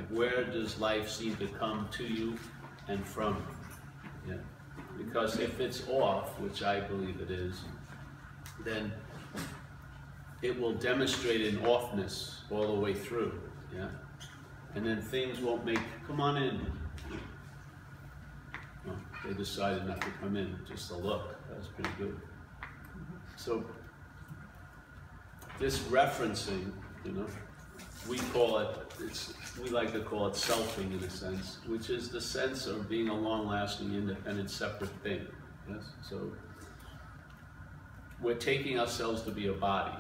Like, where does life seem to come to you and from? Yeah. Because if it's off, which I believe it is, then it will demonstrate an offness all the way through. Yeah. And then things won't make, come on in. Well, they decided not to come in, just a look. That was pretty good. So this referencing, you know, we call it, we like to call it selfing in a sense, which is the sense of being a long-lasting, independent, separate thing. Yes. So we're taking ourselves to be a body,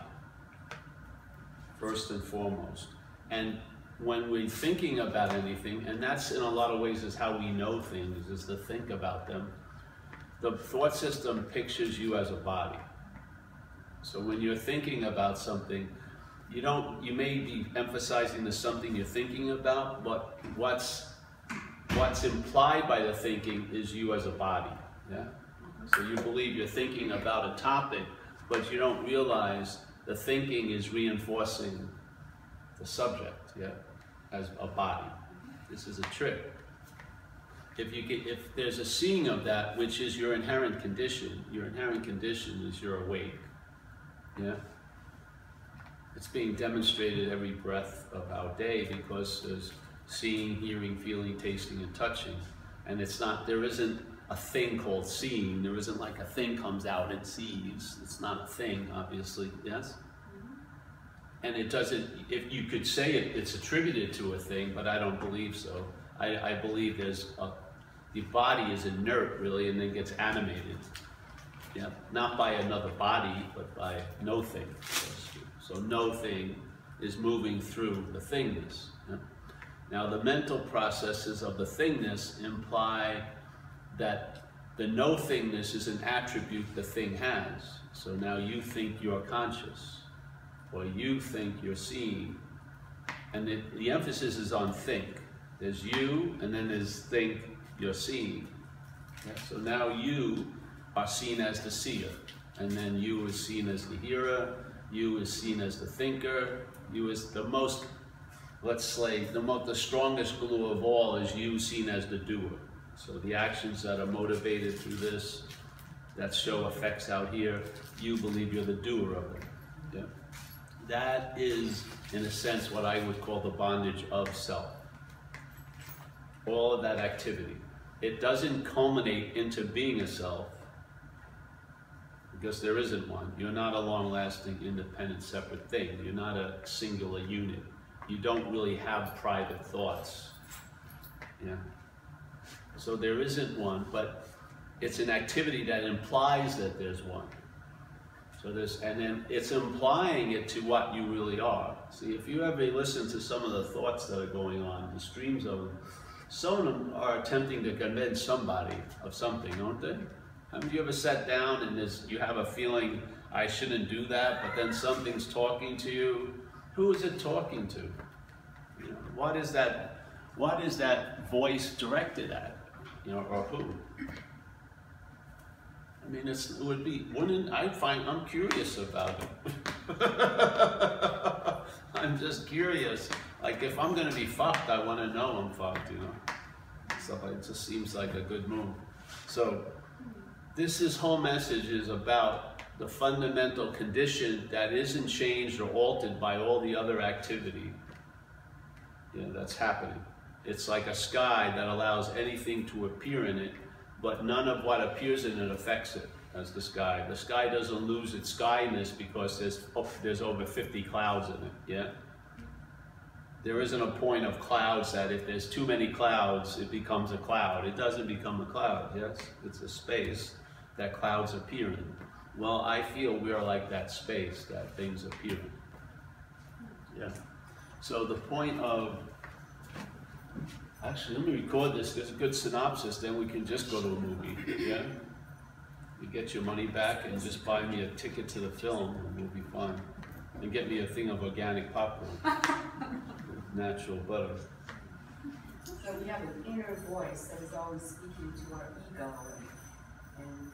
first and foremost. And when we're thinking about anything, and that's in a lot of ways is how we know things, is to think about them, the thought system pictures you as a body. So when you're thinking about something, you may be emphasizing the something you're thinking about, but what's implied by the thinking is you as a body. Yeah? So you believe you're thinking about a topic, but you don't realize the thinking is reinforcing the subject, yeah, as a body. This is a trick. If there's a seeing of that, which is your inherent condition is you're awake. Yeah. It's being demonstrated every breath of our day because there's seeing, hearing, feeling, tasting, and touching. And it's not, there isn't a thing called seeing. There isn't like a thing comes out and sees. It's not a thing, obviously, yes? And it doesn't, if you could say it's attributed to a thing, but I don't believe so. I believe the body is inert, really, and then gets animated. Yeah, not by another body, but by no thing. So no thing is moving through the thingness. Yeah? Now the mental processes of the thingness imply that the no thingness is an attribute the thing has. So now you think you're conscious, or you think you're seeing. And the emphasis is on think. There's you, and then there's think you're seeing. Yeah? So now you are seen as the seer, and then you is seen as the hearer, you is seen as the thinker, you is the most, let's say, the strongest glue of all is you seen as the doer. So the actions that are motivated through this, that show effects out here, you believe you're the doer of it. Yeah? That is, in a sense, what I would call the bondage of self. All of that activity. It doesn't culminate into being a self, because there isn't one. You're not a long-lasting, independent, separate thing. You're not a singular unit. You don't really have private thoughts. Yeah. So there isn't one, but it's an activity that implies that there's one. So and then it's implying it to what you really are. See, if you ever listen to some of the thoughts that are going on, the streams of them, some of them are attempting to convince somebody of something, don't they? Have you ever sat down and you have a feeling, I shouldn't do that, but then something's talking to you? Who is it talking to? You know, what is that voice directed at? You know, or who? I mean, I'm curious about it. I'm just curious. Like, if I'm gonna be fucked, I wanna know I'm fucked, you know? So it just seems like a good move. So, this whole message is about the fundamental condition that isn't changed or altered by all the other activity, you know, that's happening. It's like a sky that allows anything to appear in it, but none of what appears in it affects it as the sky. The sky doesn't lose its skyness because there's over 50 clouds in it, yeah? There isn't a point of clouds that if there's too many clouds, it becomes a cloud. It doesn't become a cloud, yes? It's a space that clouds appear in. Well, I feel we are like that space that things appear in. Yeah. So the point of, actually, let me record this. There's a good synopsis, then we can just go to a movie, yeah? You get your money back and just buy me a ticket to the film and we'll be fine. And get me a thing of organic popcorn with natural butter. So we have an inner voice that is always speaking to our ego and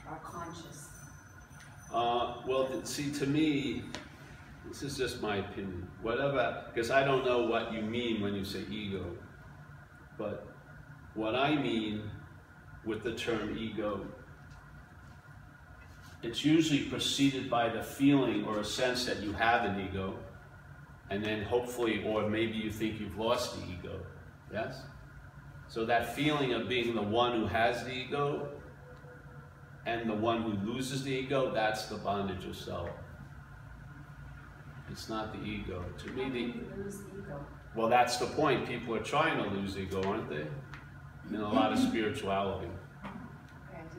our conscious. Well, see, to me, This is just my opinion. Whatever, because I don't know what you mean when you say ego, but what I mean with the term ego, it's usually preceded by the feeling or a sense that you have an ego, and then hopefully, or maybe you think you've lost the ego, yes? So that feeling of being the one who has the ego and the one who loses the ego, that's the bondage of self. It's not the ego. To me, lose the ego? Well, that's the point. People are trying to lose ego, aren't they? In a lot of spirituality.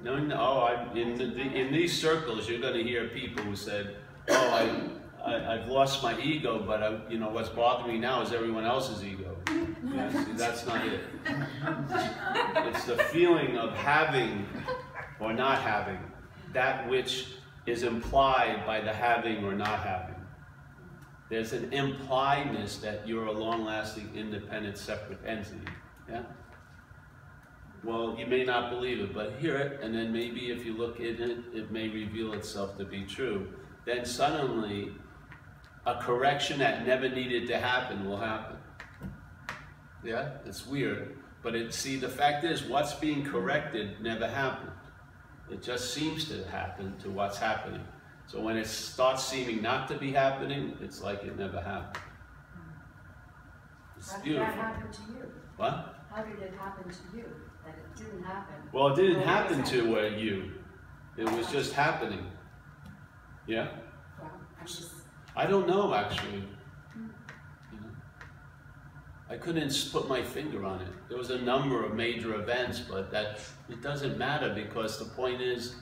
No, in these circles, you're going to hear people who said, "Oh, I've lost my ego, but you know what's bothering me now is everyone else's ego." Yeah, see, that's not it. It's the feeling of having or not having, that which is implied by the having or not having. There's an impliedness that you're a long-lasting, independent, separate entity. Yeah. Well, you may not believe it, but hear it, and then maybe if you look in it, it may reveal itself to be true. Then suddenly, a correction that never needed to happen will happen. Yeah, it's weird, but see, the fact is, what's being corrected never happened. It just seems to happen to what's happening. So when it starts seeming not to be happening, it's like it never happened. It's beautiful. How did that happen to you? What? How did it happen to you? That it didn't happen? Well, it didn't happen to you. It was just happening. Yeah? Well, I don't know, actually. You know? I couldn't put my finger on it. There was a number of major events, but it doesn't matter, because the point is,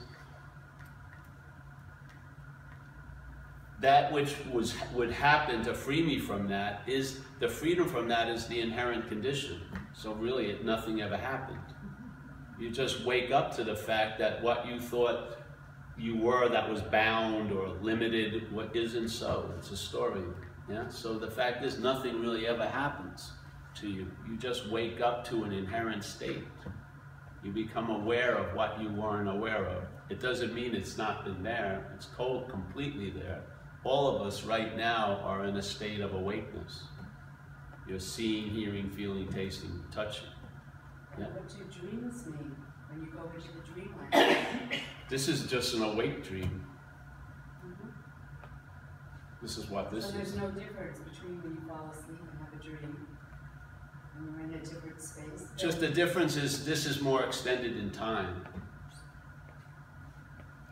that which would happen to free me from that is, the freedom from that is the inherent condition. So really, nothing ever happened. You just wake up to the fact that what you thought you were that was bound or limited, what isn't so. It's a story. Yeah. So the fact is, nothing really ever happens to you. You just wake up to an inherent state. You become aware of what you weren't aware of. It doesn't mean it's not been there. It's completely there. All of us right now are in a state of awakeness. You're seeing, hearing, feeling, tasting, touching. Yeah. What do dreams mean when you go into the dreamland? This is just an awake dream. This is what this is. So there's no difference between when you fall asleep and have a dream and you're in a different space? Just the difference is this is more extended in time.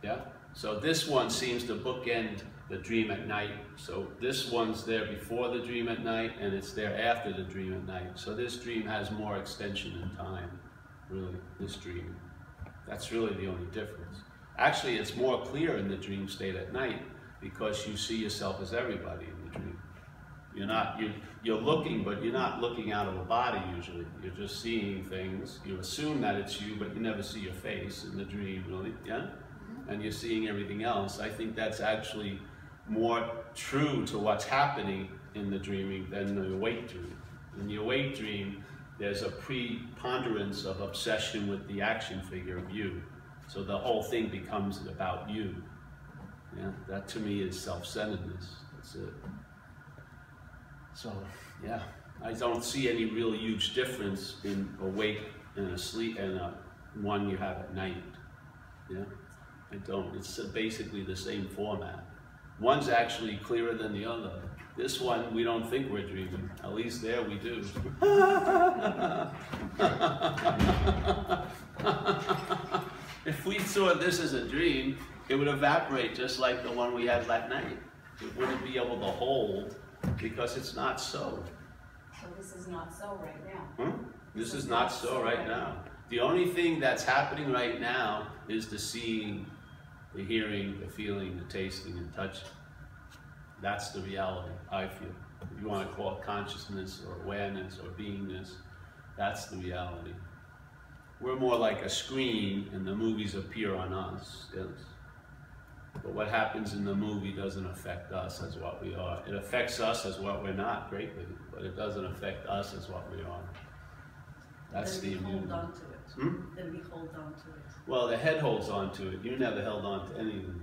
Yeah? So this one seems to bookend the dream at night. So this one's there before the dream at night, and it's there after the dream at night. So this dream has more extension in time, really, this dream. That's really the only difference. Actually, it's more clear in the dream state at night, because you see yourself as everybody in the dream. You're looking, but you're not looking out of a body usually. You're just seeing things. You assume that it's you, but you never see your face in the dream, really, yeah? And you're seeing everything else. I think that's actually more true to what's happening in the dreaming than the awake dream. In the awake dream, there's a preponderance of obsession with the action figure of you. So the whole thing becomes about you. Yeah, that to me is self-centeredness. That's it. So, yeah, I don't see any real huge difference in awake and asleep and one you have at night. Yeah, I don't. It's basically the same format. One's actually clearer than the other. This one, we don't think we're dreaming. At least there we do. If we saw this as a dream, it would evaporate just like the one we had that night. It wouldn't be able to hold, because it's not so. So this is not so right now? Hmm? This is not so right now. The only thing that's happening right now is the seeing, the hearing, the feeling, the tasting, and touching. That's the reality, I feel. If you want to call it consciousness or awareness or beingness, that's the reality. We're more like a screen, and the movies appear on us, yes? But what happens in the movie doesn't affect us as what we are. It affects us as what we're not greatly, but it doesn't affect us as what we are. That's the immunity. Then we hold on to it. Then we hold on to it. Well, the head holds on to it. You never held on to anything.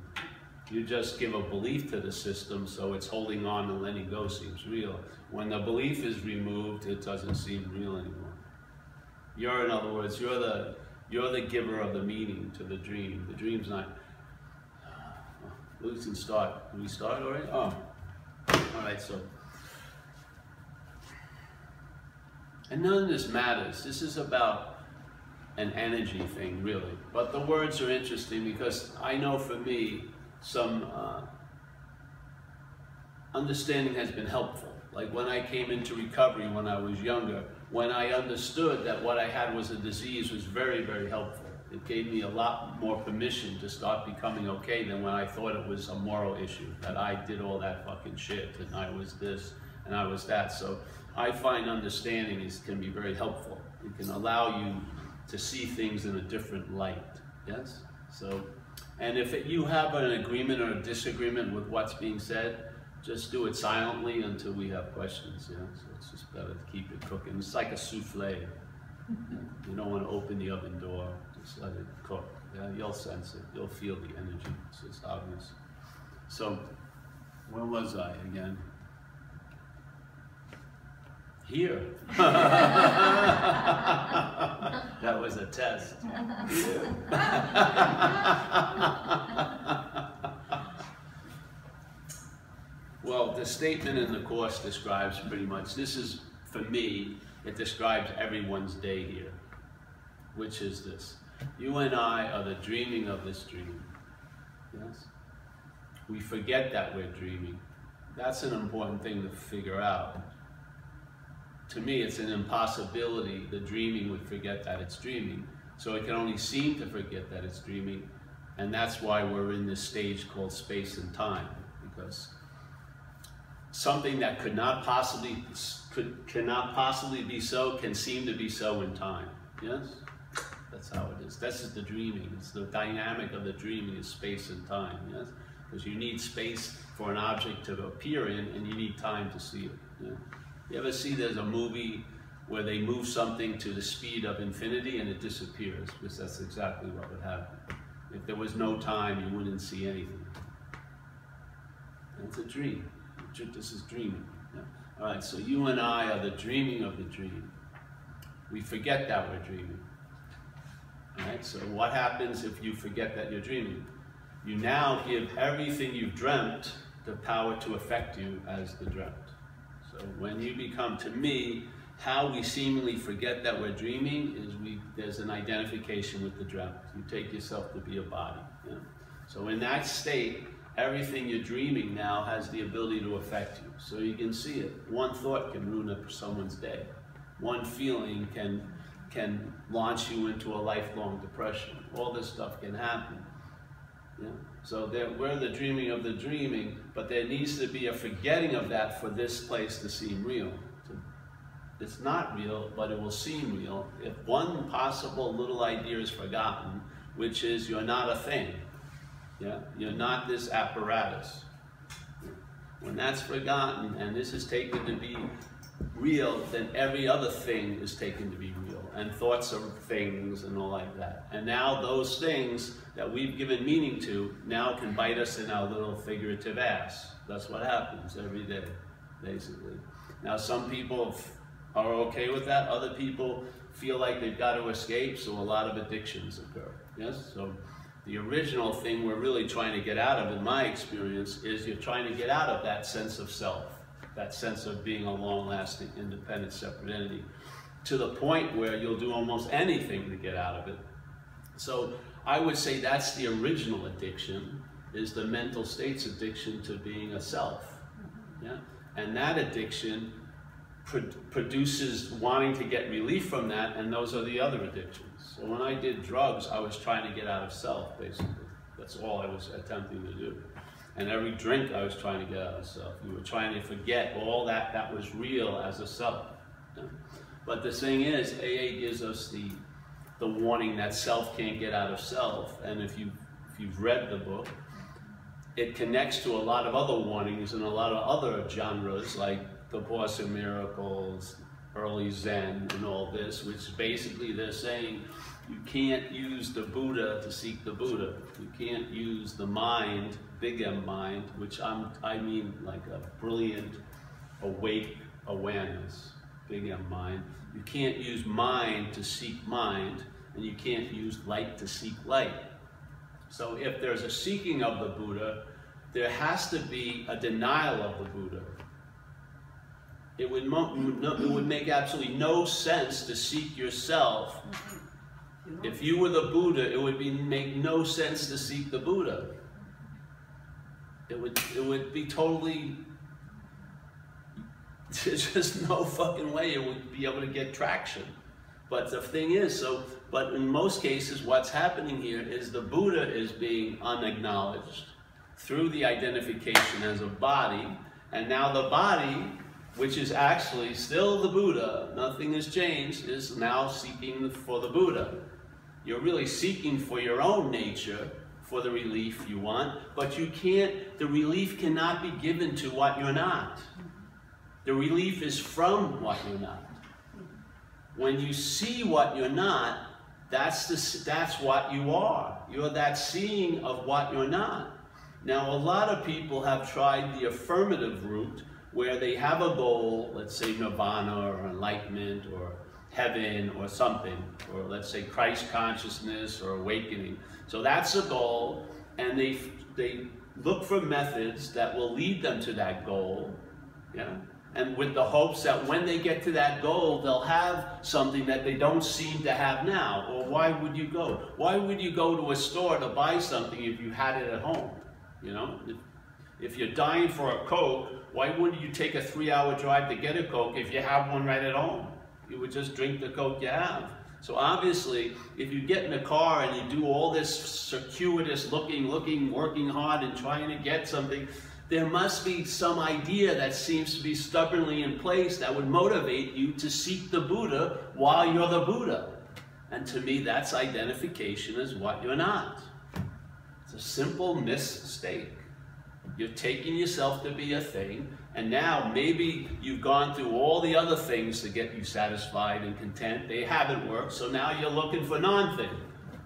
You just give a belief to the system, so it's holding on and letting go seems real. When the belief is removed, it doesn't seem real anymore. You're, in other words, you're the giver of the meaning to the dream. The dream's not. We can start. Can we start already? Oh, all right. So, and none of this matters. This is about an energy thing, really. But the words are interesting because I know for me, some understanding has been helpful. Like when I came into recovery when I was younger, when I understood that what I had was a disease was very, very helpful. It gave me a lot more permission to start becoming okay than when I thought it was a moral issue, that I did all that fucking shit and I was this and I was that. So I find understanding can be very helpful. It can allow you to see things in a different light, yes? So, and if you have an agreement or a disagreement with what's being said, just do it silently until we have questions, you know? So it's just better to keep it cooking. It's like a souffle. You don't want to open the oven door, just let it cook. Yeah? You'll sense it, you'll feel the energy, it's just obvious. So, where was I again? Here. That was a test. Well, the statement in the Course describes pretty much, this is, for me, it describes everyone's day here, which is this. You and I are the dreaming of this dream. Yes? We forget that we're dreaming. That's an important thing to figure out. To me, it's an impossibility. The dreaming would forget that it's dreaming. So it can only seem to forget that it's dreaming. And that's why we're in this stage called space and time. Because something that cannot possibly be so can seem to be so in time. Yes? That's how it is. This is the dreaming. It's the dynamic of the dreaming is space and time. Yes? Because you need space for an object to appear in, and you need time to see it. Yeah? You ever see there's a movie where they move something to the speed of infinity and it disappears? Because that's exactly what would happen. If there was no time, you wouldn't see anything. And it's a dream. This is dreaming. Yeah? All right, so you and I are the dreaming of the dream. We forget that we're dreaming. All right, so what happens if you forget that you're dreaming? You now give everything you've dreamt the power to affect you as the dreamt. So when you become, to me, how we seemingly forget that we're dreaming is there's an identification with the dreamt. You take yourself to be a body. Yeah? So in that state, everything you're dreaming now has the ability to affect you. So you can see it. One thought can ruin someone's day. One feeling can launch you into a lifelong depression. All this stuff can happen. Yeah? So we're the dreaming of the dreaming, but there needs to be a forgetting of that for this place to seem real. It's not real, but it will seem real if one possible little idea is forgotten, which is you're not a thing. Yeah? You're not this apparatus. When that's forgotten and this is taken to be real, then every other thing is taken to be real. And thoughts are things and all like that. And now those things that we've given meaning to now can bite us in our little figurative ass. That's what happens every day, basically. Now some people are okay with that. Other people feel like they've got to escape, so a lot of addictions occur. Yes? So the original thing we're really trying to get out of, in my experience, is you're trying to get out of that sense of self, that sense of being a long-lasting, independent, separate entity, to the point where you'll do almost anything to get out of it. So I would say that's the original addiction, is the mental state's addiction to being a self. Yeah? And that addiction produces wanting to get relief from that, and those are the other addictions. So when I did drugs, I was trying to get out of self, basically. That's all I was attempting to do. And every drink, I was trying to get out of self. We were trying to forget all that was real as a self. Yeah? But the thing is, AA gives us the warning that self can't get out of self. And if you've read the book, it connects to a lot of other warnings and a lot of other genres, like The Course in Miracles, early Zen and all this, which basically they're saying you can't use the Buddha to seek the Buddha. You can't use the mind, big M mind, which I mean like a brilliant, awake awareness, big M mind. You can't use mind to seek mind, and you can't use light to seek light. So if there's a seeking of the Buddha, there has to be a denial of the Buddha. It would make absolutely no sense to seek yourself. If you were the Buddha, it would make no sense to seek the Buddha. It would be totally, there's just no fucking way it would be able to get traction. But the thing is, but in most cases, what's happening here is the Buddha is being unacknowledged through the identification as a body, and now the body, which is actually still the Buddha, nothing has changed, is now seeking for the Buddha. You're really seeking for your own nature, for the relief you want, but you can't, the relief cannot be given to what you're not. The relief is from what you're not. When you see what you're not, that's what you are. You're that seeing of what you're not. Now, a lot of people have tried the affirmative route, where they have a goal, let's say nirvana or enlightenment or heaven or something, or let's say Christ consciousness or awakening. So that's a goal, and they look for methods that will lead them to that goal, yeah? And with the hopes that when they get to that goal, they'll have something that they don't seem to have now. Or why would you go? Why would you go to a store to buy something if you had it at home? You know, if you're dying for a Coke, why wouldn't you take a 3-hour drive to get a Coke if you have one right at home? You would just drink the Coke you have. So obviously, if you get in a car and you do all this circuitous looking, working hard and trying to get something, there must be some idea that seems to be stubbornly in place that would motivate you to seek the Buddha while you're the Buddha. And to me, that's identification as what you're not. It's a simple mistake. You're taking yourself to be a thing, and now maybe you've gone through all the other things to get you satisfied and content. They haven't worked, so now you're looking for non-thing.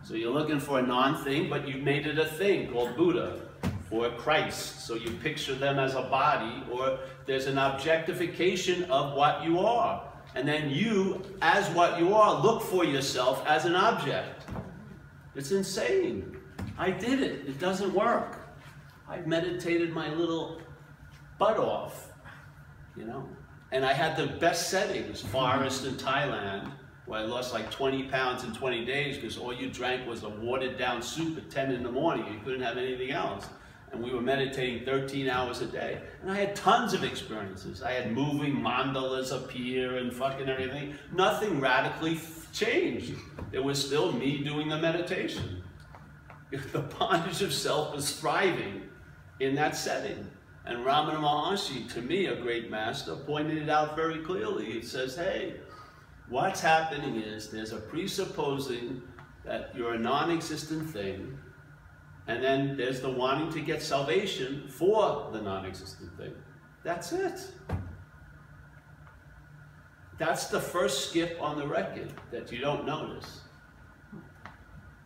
So you're looking for a non-thing, but you've made it a thing called Buddha or Christ. So you picture them as a body, or there's an objectification of what you are. And then you, as what you are, look for yourself as an object. It's insane. I did it. It doesn't work. I've meditated my little butt off, you know. And I had the best settings, forest in Thailand, where I lost like 20 pounds in 20 days because all you drank was a watered down soup at 10 in the morning. You couldn't have anything else. And we were meditating 13 hours a day. And I had tons of experiences. I had moving mandalas appear and fucking everything. Nothing radically changed. It was still me doing the meditation. The bondage of self was thriving in that setting. And Ramana Maharshi, to me, a great master, pointed it out very clearly. He says, hey, what's happening is there's a presupposing that you're a non-existent thing, and then there's the wanting to get salvation for the non-existent thing. That's it. That's the first skip on the record that you don't notice.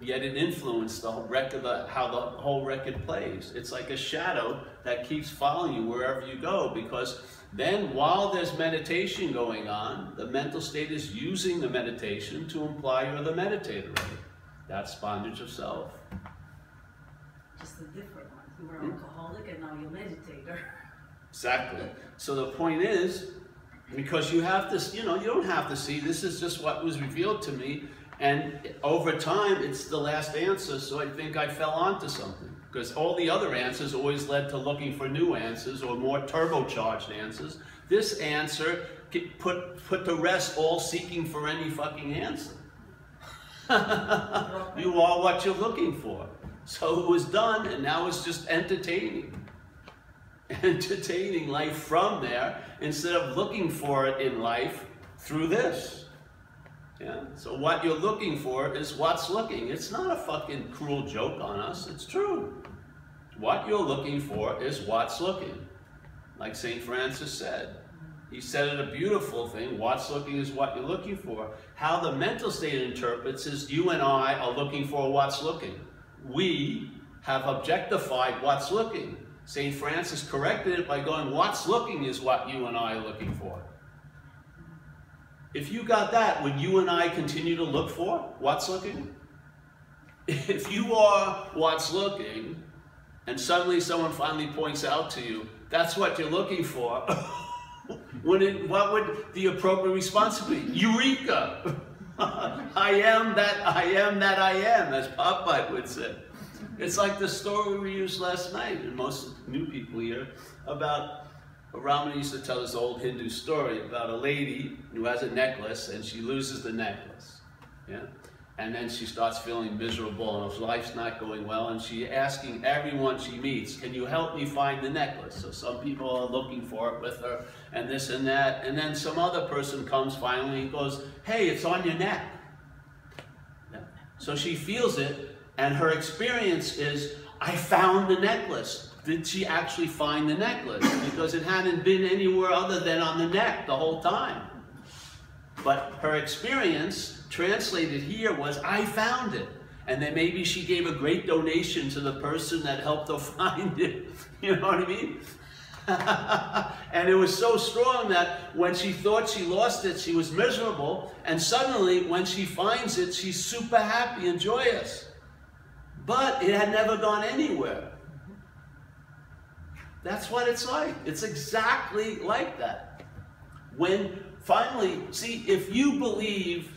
Yet it influenced the record, how the whole record plays. It's like a shadow that keeps following you wherever you go, because then while there's meditation going on, the mental state is using the meditation to imply you're the meditator. Right? That's bondage of self. Just a different one. You were an alcoholic and now you're a meditator. Exactly. So the point is, because you have to, you know, you don't have to see, this is just what was revealed to me. And over time, it's the last answer, so I think I fell onto something. Because all the other answers always led to looking for new answers or more turbocharged answers. This answer put to rest all seeking for any fucking answer. You are what you're looking for. So it was done, and now it's just entertaining. Entertaining life from there, instead of looking for it in life through this. Yeah? So what you're looking for is what's looking. It's not a fucking cruel joke on us. It's true. What you're looking for is what's looking. Like St. Francis said, He said it a beautiful thing. What's looking is what you're looking for. How the mental state interprets is you and I are looking for what's looking. We have objectified what's looking. St. Francis corrected it by going, what's looking is what you and I are looking for. If you got that, would you and I continue to look for what's looking? If you are what's looking, and suddenly someone finally points out to you, that's what you're looking for, what would the appropriate response be? Eureka! I am that I am, as Popeye would say. It's like the story we used last night, and most new people here, about Ramana used to tell this old Hindu story about a lady who has a necklace and she loses the necklace. Yeah? And then she starts feeling miserable and her life's not going well, and she's asking everyone she meets, can you help me find the necklace? So some people are looking for it with her and this and that, and then some other person comes finally and goes, hey, it's on your neck. Yeah. So she feels it, and her experience is, I found the necklace. Did she actually find the necklace? Because it hadn't been anywhere other than on the neck the whole time. But her experience, translated here, was, I found it. And then maybe she gave a great donation to the person that helped her find it. You know what I mean? And it was so strong that when she thought she lost it, she was miserable. And suddenly, when she finds it, she's super happy and joyous. But it had never gone anywhere. That's what it's like. It's exactly like that. When finally, see, if you believe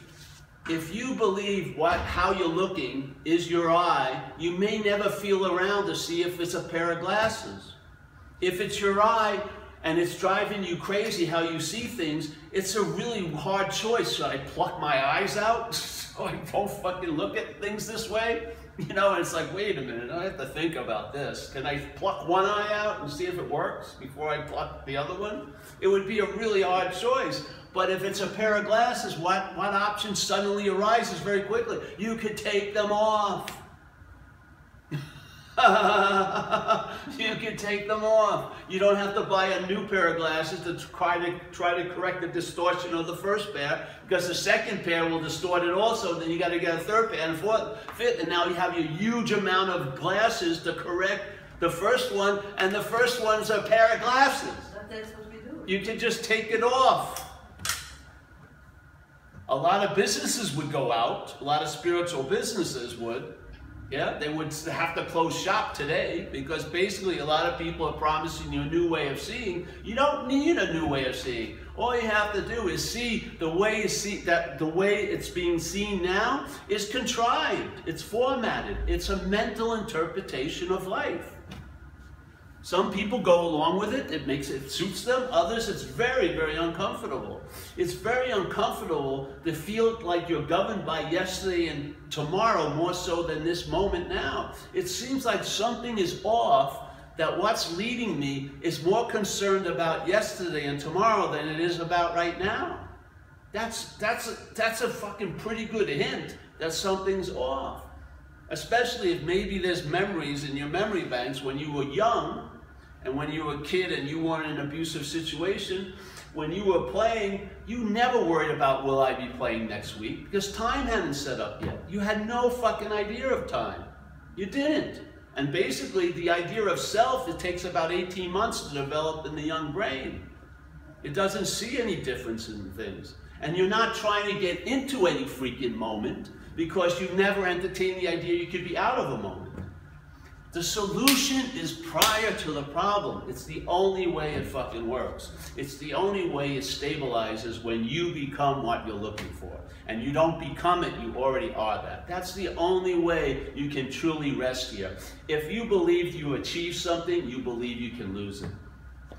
how you're looking is your eye, you may never feel around to see if it's a pair of glasses. If it's your eye and it's driving you crazy how you see things, it's a really hard choice. Should I pluck my eyes out so I don't fucking look at things this way? You know, and it's like, wait a minute, I have to think about this. Can I pluck one eye out and see if it works before I pluck the other one? It would be a really hard choice. But if it's a pair of glasses, what option suddenly arises very quickly? You could take them off. You can take them off. You don't have to buy a new pair of glasses to try to correct the distortion of the first pair, because the second pair will distort it also. Then you got to get a third pair and fourth, fifth, and now you have a huge amount of glasses to correct the first one, and the first one's a pair of glasses. That's what we do. You can just take it off. A lot of businesses would go out. A lot of spiritual businesses would. Yeah, they would have to close shop today, because basically a lot of people are promising you a new way of seeing. You don't need a new way of seeing. All you have to do is see the way it's being seen now is contrived. It's formatted. It's a mental interpretation of life. Some people go along with it. It suits them. Others, it's very, very uncomfortable. It's very uncomfortable to feel like you're governed by yesterday and tomorrow more so than this moment now. It seems like something is off, that what's leading me is more concerned about yesterday and tomorrow than it is about right now. That's a fucking pretty good hint that something's off. Especially if maybe there's memories in your memory banks when you were young, and when you were a kid and you were in an abusive situation. When you were playing, you never worried about, will I be playing next week? Because time hadn't set up yet. You had no fucking idea of time. You didn't. And basically, the idea of self, it takes about 18 months to develop in the young brain. It doesn't see any difference in things. And you're not trying to get into any freaking moment, because you've never entertained the idea you could be out of a moment. The solution is prior to the problem. It's the only way it fucking works. It's the only way it stabilizes, when you become what you're looking for. And you don't become it, you already are that. That's the only way you can truly rest here. If you believe you achieve something, you believe you can lose it.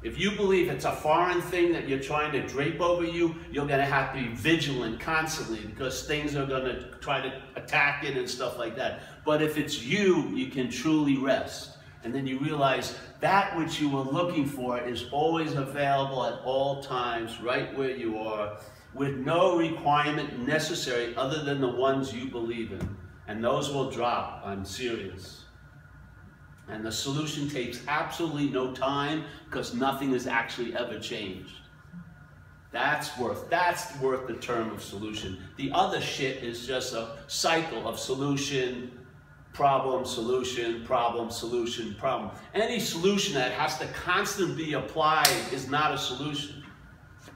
If you believe it's a foreign thing that you're trying to drape over you, you're going to have to be vigilant constantly, because things are going to try to attack it and stuff like that. But if it's you, you can truly rest. And then you realize that which you were looking for is always available at all times, right where you are, with no requirement necessary other than the ones you believe in. And those will drop, I'm serious. And the solution takes absolutely no time, because nothing has actually ever changed. That's worth the term of solution. The other shit is just a cycle of solution, problem, solution, problem, solution, problem. Any solution that has to constantly be applied is not a solution.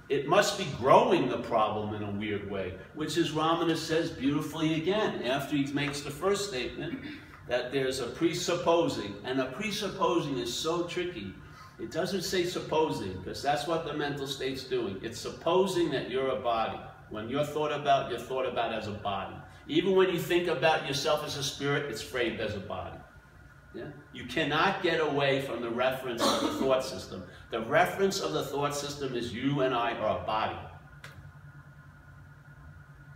It must be growing the problem in a weird way, which is Ramana says beautifully again, after he makes the first statement, that there's a presupposing, and a presupposing is so tricky. It doesn't say supposing, because that's what the mental state's doing. It's supposing that you're a body. When you're thought about as a body. Even when you think about yourself as a spirit, it's framed as a body. Yeah? You cannot get away from the reference of the thought system. The reference of the thought system is you and I are a body.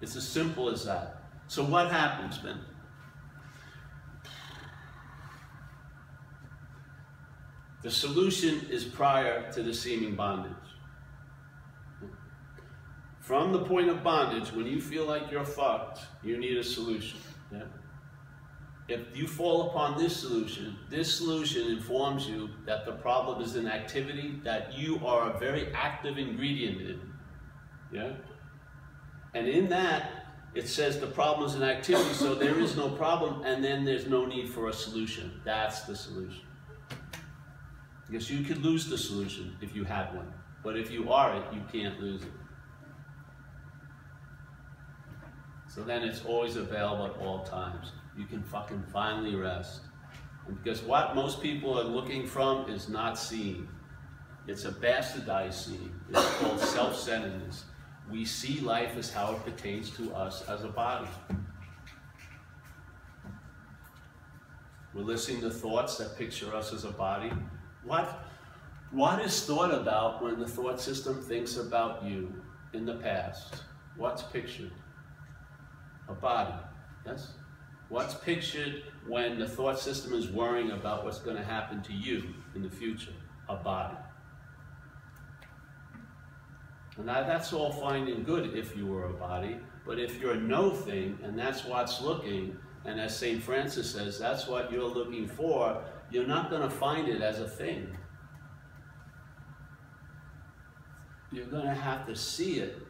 It's as simple as that. So what happens then? The solution is prior to the seeming bondage. From the point of bondage, when you feel like you're fucked, you need a solution. Yeah? If you fall upon this solution informs you that the problem is an activity that you are a very active ingredient in. Yeah? And in that, it says the problem is an activity, so there is no problem, and then there's no need for a solution. That's the solution. Because you could lose the solution if you had one. But if you are it, you can't lose it. So then it's always available at all times. You can fucking finally rest. And because what most people are looking from is not seeing. It's a bastardized seeing. It's called self-centeredness. We see life as how it pertains to us as a body. We're listening to thoughts that picture us as a body. What is thought about when the thought system thinks about you in the past? What's pictured? A body, yes? What's pictured when the thought system is worrying about what's going to happen to you in the future? A body. And now that's all fine and good if you were a body, but if you're no thing, and that's what's looking, and as St. Francis says, that's what you're looking for, you're not going to find it as a thing. You're going to have to see it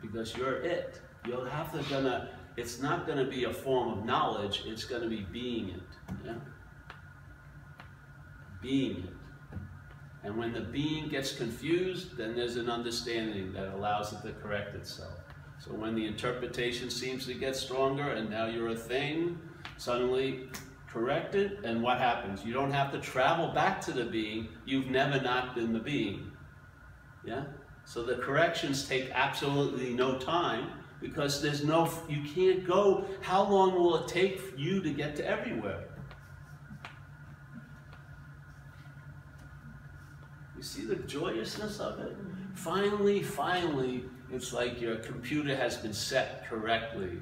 because you're it. You'll have to it's not going to be a form of knowledge, it's going to be being it. Yeah? Being it. And when the being gets confused, then there's an understanding that allows it to correct itself. So when the interpretation seems to get stronger and now you're a thing, suddenly correct it, and what happens? You don't have to travel back to the being, you've never not been the being. Yeah? So the corrections take absolutely no time, because you can't go, how long will it take for you to get to everywhere? You see the joyousness of it? Finally, it's like your computer has been set correctly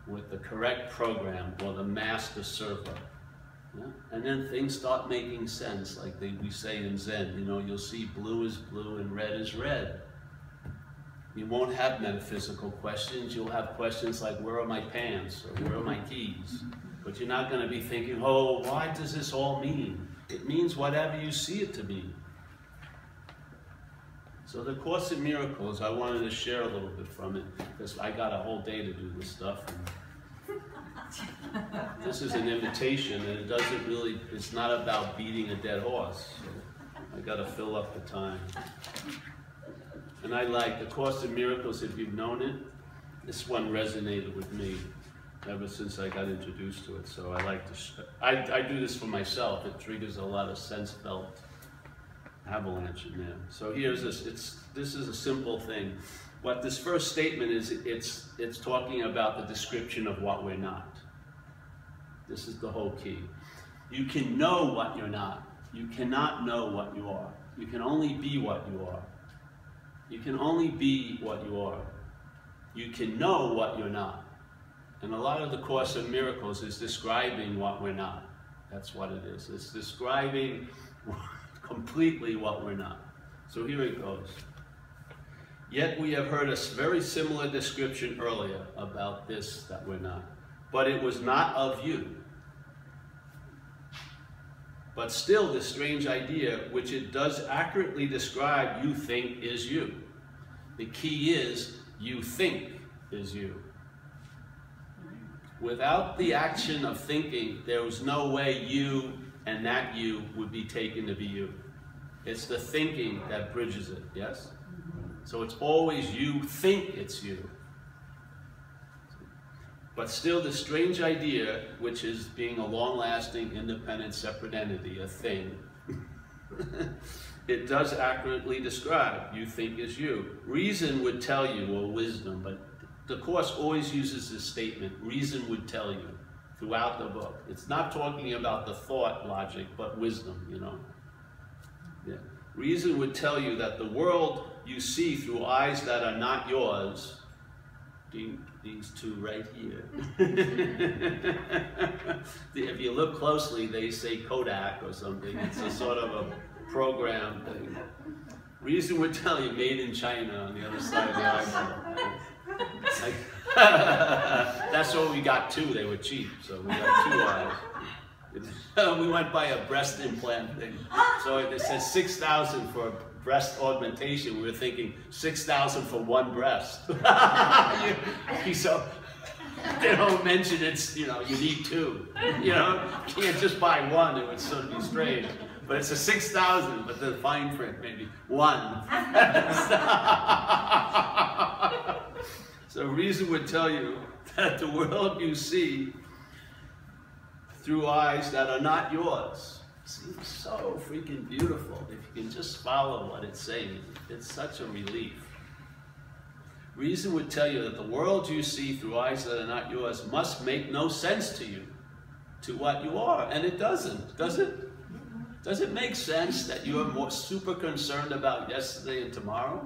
with the correct program or the master server. Yeah? And then things start making sense, like we say in Zen, you'll see blue is blue and red is red. You won't have metaphysical questions. You'll have questions like, where are my pants? Or where are my keys? But you're not going to be thinking, oh, why does this all mean? It means whatever you see it to mean. So the Course in Miracles, I wanted to share a little bit from it, because I got a whole day to do this stuff. This is an invitation, and it's not about beating a dead horse. So I got to fill up the time. And I like the Course in Miracles, if you've known it, this one resonated with me ever since I got introduced to it. So I like to, I do this for myself. It triggers a lot of sense-felt avalanche in there. So here's this, this is a simple thing. What this first statement is, it's talking about the description of what we're not. This is the whole key. You can know what you're not. You cannot know what you are. You can only be what you are. You can only be what you are. You can know what you're not. And a lot of the Course in Miracles is describing what we're not. That's what it is. It's describing completely what we're not. So here it goes. Yet we have heard a very similar description earlier about this that we're not. But it was not of you. But still, this strange idea, which it does accurately describe, you think is you. The key is you think is you. Without the action of thinking, there was no way you and that you would be taken to be you. It's the thinking that bridges it, yes? So it's always you think it's you. But still the strange idea, which is being a long-lasting, independent, separate entity, a thing, it does accurately describe you think is you. Reason would tell you, or wisdom, but the Course always uses this statement, reason would tell you, throughout the book. It's not talking about the thought logic, but wisdom, you know. Yeah. Reason would tell you that the world you see through eyes that are not yours, these two right here. If you look closely, they say Kodak or something. It's a sort of a program thing. Reason would tell you made in China on the other side of the eyeball. That's what we got too. They were cheap, so we got 2 eyes. We went by a breast implant thing. So it says 6,000 for breast augmentation. We were thinking 6,000 for one breast. So they don't mention it's, you know, you need 2. You know, you can't just buy 1. It would sort of be strange. But it's a 6,000, but the fine print maybe 1. So reason would tell you that the world you see through eyes that are not yours seems so freaking beautiful. If you can just follow what it's saying, it's such a relief. Reason would tell you that the world you see through eyes that are not yours must make no sense to you, to what you are. And it doesn't, does it? Does it make sense that you're more super concerned about yesterday and tomorrow?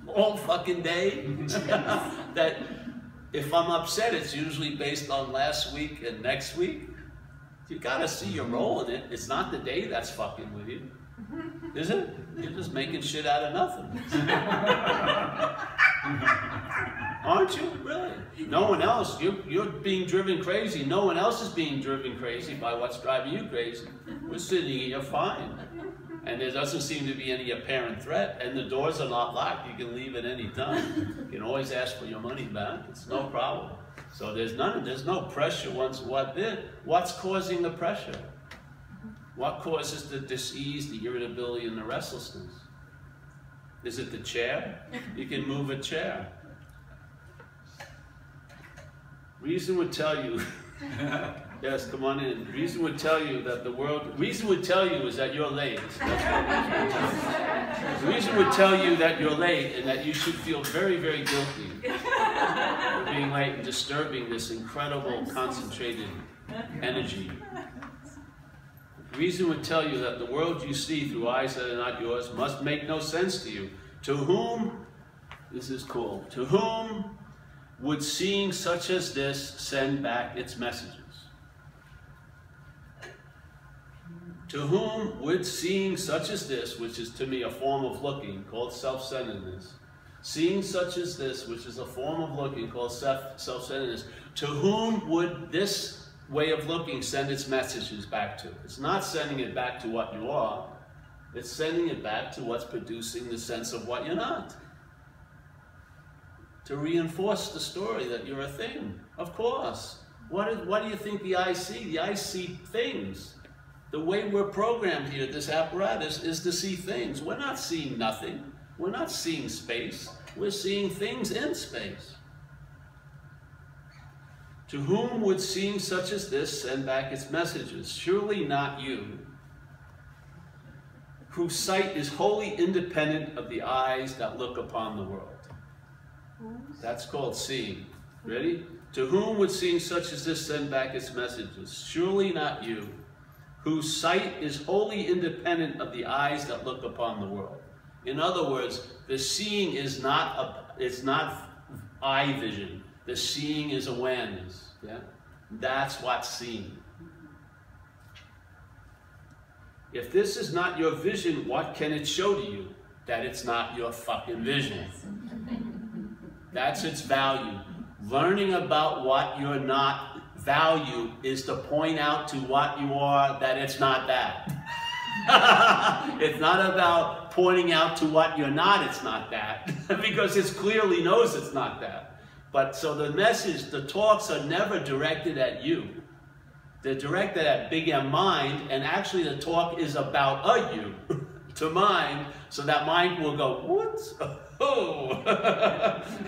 All fucking day? That if I'm upset, it's usually based on last week and next week. You gotta see your role in it. It's not the day that's fucking with you. Is it? You're just making shit out of nothing. Aren't you? Really? No one else. You're being driven crazy. No one else is being driven crazy by what's driving you crazy. We're sitting here fine. And there doesn't seem to be any apparent threat. And the doors are not locked. You can leave at any time. You can always ask for your money back. It's no problem. So there's no pressure. What's causing the pressure? What causes the dis-ease, the irritability, and the restlessness? Is it the chair? You can move a chair. Reason would tell you, yes, come on in. Reason would tell you that the world, reason would tell you is that you're late. Reason would tell you that you're late and that you should feel very, very guilty for being late and disturbing this incredible concentrated energy. Reason would tell you that the world you see through eyes that are not yours must make no sense to you. To whom, this is cool, to whom would seeing such as this send back its messages? To whom would seeing such as this, which is to me a form of looking called self-centeredness, seeing such as this, which is a form of looking called self-centeredness, to whom would this way of looking send its messages back to? It's not sending it back to what you are, it's sending it back to what's producing the sense of what you're not. To reinforce the story that you're a thing. Of course. What do you think the eyes see? The eyes see things. The way we're programmed here, this apparatus, is to see things. We're not seeing nothing. We're not seeing space. We're seeing things in space. To whom would seeing such as this send back its messages? Surely not you, whose sight is wholly independent of the eyes that look upon the world. That's called seeing. Ready? To whom would seeing such as this send back its messages? Surely not you, whose sight is wholly independent of the eyes that look upon the world. In other words, the seeing is not eye vision. The seeing is awareness. Yeah? That's what's seeing. If this is not your vision, what can it show to you? That it's not your fucking vision. That's its value. Learning about what you're not value is to point out to what you are that it's not that. It's not about pointing out to what you're not, it's not that. Because it clearly knows it's not that. But so the message, the talks are never directed at you. They're directed at big M mind, and actually the talk is about a you to mind, so that mind will go, what? Oh,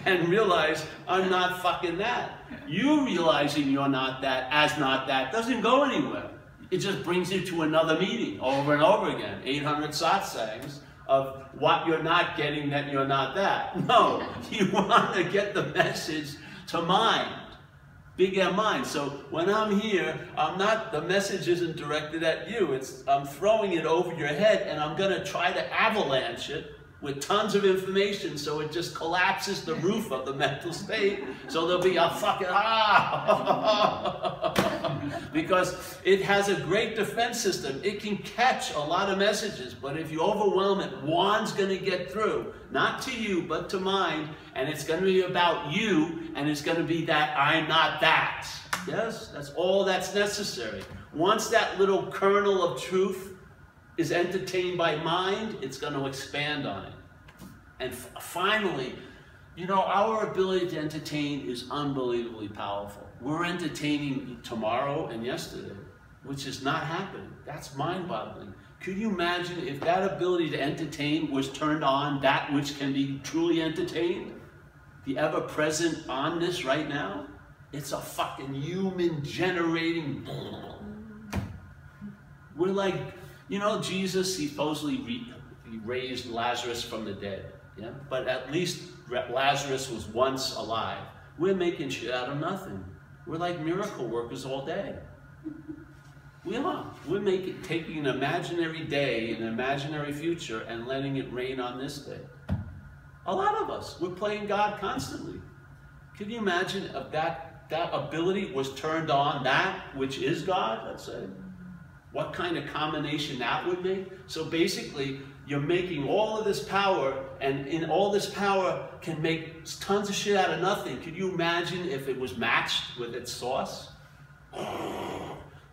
and realize I'm not fucking that. You realizing you're not that as not that doesn't go anywhere. It just brings you to another meeting over and over again. 800 satsangs of what you're not getting, that you're not that. No, you want to get the message to mind. Big M mind. So when I'm here, I'm not, the message isn't directed at you. I'm throwing it over your head, and I'm going to try to avalanche it with tons of information, so it just collapses the roof of the mental state, so there'll be a fucking because it has a great defense system. It can catch a lot of messages, but if you overwhelm it, one's going to get through, not to you, but to mind, and it's going to be about you, and it's going to be that I'm not that. Yes, that's all that's necessary. Once that little kernel of truth is entertained by mind, it's going to expand on it. And finally, you know, our ability to entertain is unbelievably powerful. We're entertaining tomorrow and yesterday, which is not happening. That's mind-boggling. Could you imagine if that ability to entertain was turned on, that which can be truly entertained? The ever-present onness right now? It's a fucking human-generating... We're like... You know, Jesus, he supposedly he raised Lazarus from the dead, yeah? But at least Lazarus was once alive. We're making shit out of nothing. We're like miracle workers all day. We are. We're taking an imaginary day, an imaginary future, and letting it rain on this day. A lot of us, we're playing God constantly. Can you imagine if that ability was turned on, that which is God, let's say? What kind of combination that would make? So basically, you're making all of this power, and in all this power can make tons of shit out of nothing. Could you imagine if it was matched with its source?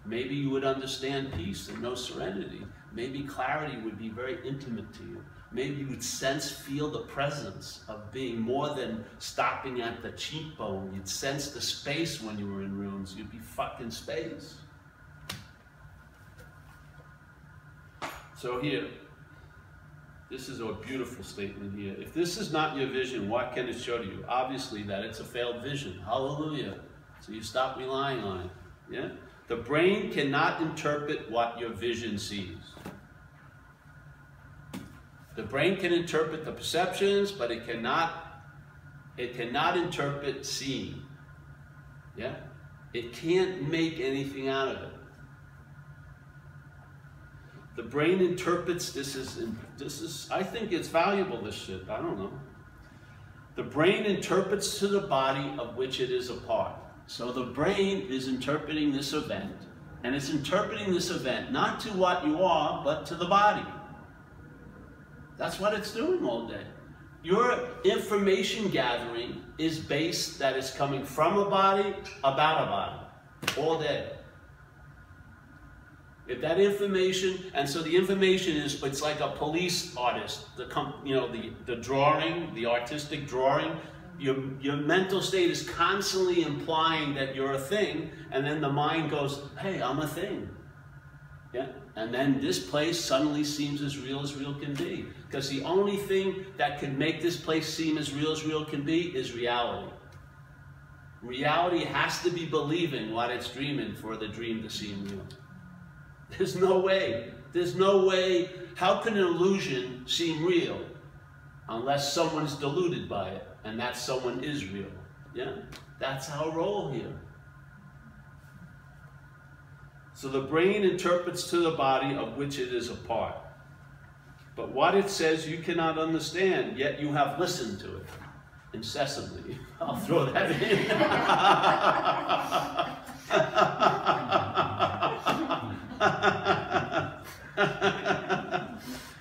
Maybe you would understand peace and know serenity. Maybe clarity would be very intimate to you. Maybe you would feel the presence of being more than stopping at the cheekbone. You'd sense the space when you were in rooms. You'd be fucking space. So here, this is a beautiful statement here. If this is not your vision, what can it show to you? Obviously that it's a failed vision. Hallelujah. So you stop relying on it. Yeah? The brain cannot interpret what your vision sees. The brain can interpret the perceptions, but it cannot interpret seeing. Yeah? It can't make anything out of it. The brain interprets, this is, I think it's valuable, this shit, I don't know. The brain interprets to the body of which it is a part. So the brain is interpreting this event, and it's interpreting this event not to what you are, but to the body. That's what it's doing all day. Your information gathering is based that it's coming from a body, about a body, all day. If that information, and so the information is, it's like a police artist, the drawing, the artistic drawing, your mental state is constantly implying that you're a thing, and then the mind goes, hey, I'm a thing. Yeah? And then this place suddenly seems as real can be. Because the only thing that can make this place seem as real can be is reality. Reality has to be believing what it's dreaming for the dream to seem real. There's no way. There's no way. How can an illusion seem real unless someone's deluded by it, and that someone is real? Yeah? That's our role here. So the brain interprets to the body of which it is a part. But what it says you cannot understand, yet you have listened to it incessantly. I'll throw that in.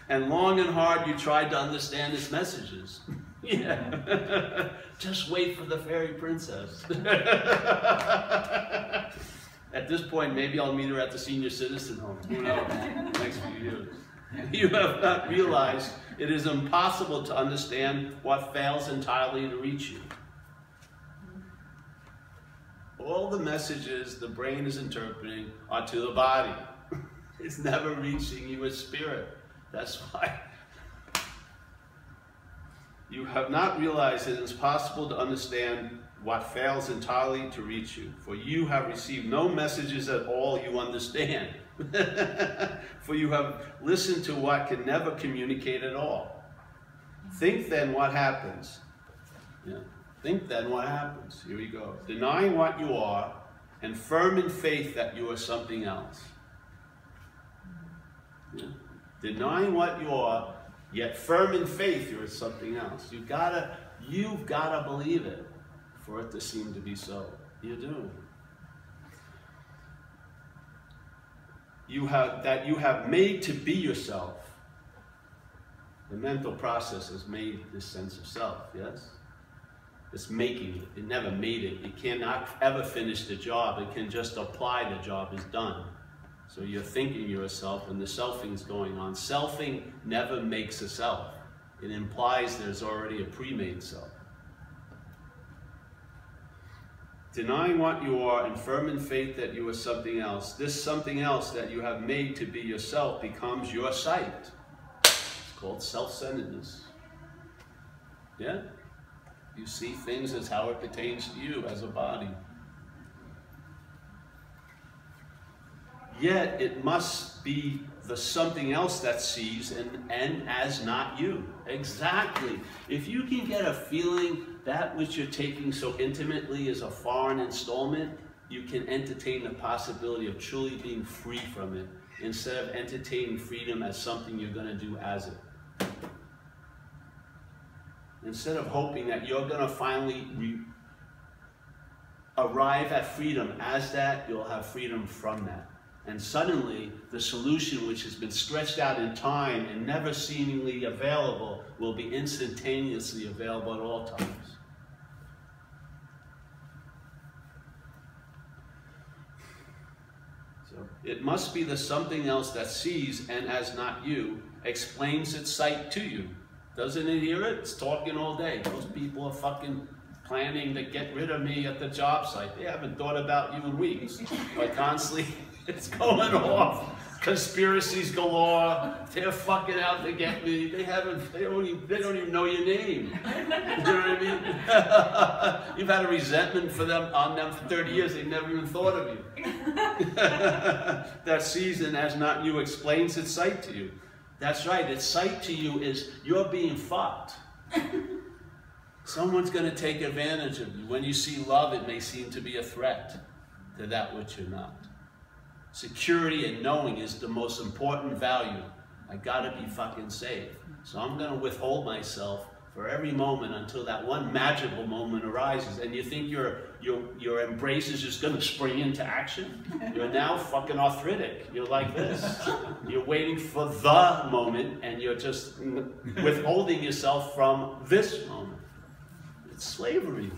And long and hard you tried to understand its messages. Yeah. Just wait for the fairy princess. At this point, maybe I'll meet her at the senior citizen home. Who knows? Next few years. You have not realized it is impossible to understand what fails entirely to reach you. All the messages the brain is interpreting are to the body. It's never reaching you as spirit. That's why you have not realized it is possible to understand what fails entirely to reach you. For you have received no messages at all you understand. For you have listened to what can never communicate at all. Think then what happens. Yeah. Think then what happens. Here we go. Denying what you are and firm in faith that you are something else. Yeah. Denying what you are, yet firm in faith you are something else. You've gotta believe it for it to seem to be so. You do. You have made to be yourself. The mental process has made this sense of self, yes? It's making it. It never made it. It cannot ever finish the job. It can just apply the job is done. So you're thinking you're a self and the selfing is going on. Selfing never makes a self. It implies there's already a pre-made self. Denying what you are and firm in faith that you are something else. This something else that you have made to be yourself becomes your sight. It's called self-centeredness. Yeah? You see things as how it pertains to you as a body. Yet it must be the something else that sees and as not you. Exactly. If you can get a feeling that which you're taking so intimately is a foreign installment, you can entertain the possibility of truly being free from it instead of entertaining freedom as something you're going to do as it. Instead of hoping that you're going to finally arrive at freedom as that, you'll have freedom from that. And suddenly, the solution which has been stretched out in time and never seemingly available will be instantaneously available at all times. So, it must be the something else that sees and as not you, explains its sight to you. Doesn't it hear it? It's talking all day. Those people are fucking planning to get rid of me at the job site. They haven't thought about you in weeks, but constantly it's going off. Conspiracies galore. They're fucking out to get me. They don't even know your name. You know what I mean? You've had a resentment on them for 30 years. They've never even thought of you. That season as not you explains its sight to you. That's right. Its sight to you is you're being fucked. Someone's going to take advantage of you. When you see love, it may seem to be a threat to that which you're not. Security and knowing is the most important value. I gotta be fucking safe. So I'm gonna withhold myself for every moment until that one magical moment arises. And you think your embrace is just gonna spring into action? You're now fucking arthritic. You're like this. You're waiting for the moment and you're just withholding yourself from this moment. It's slavery.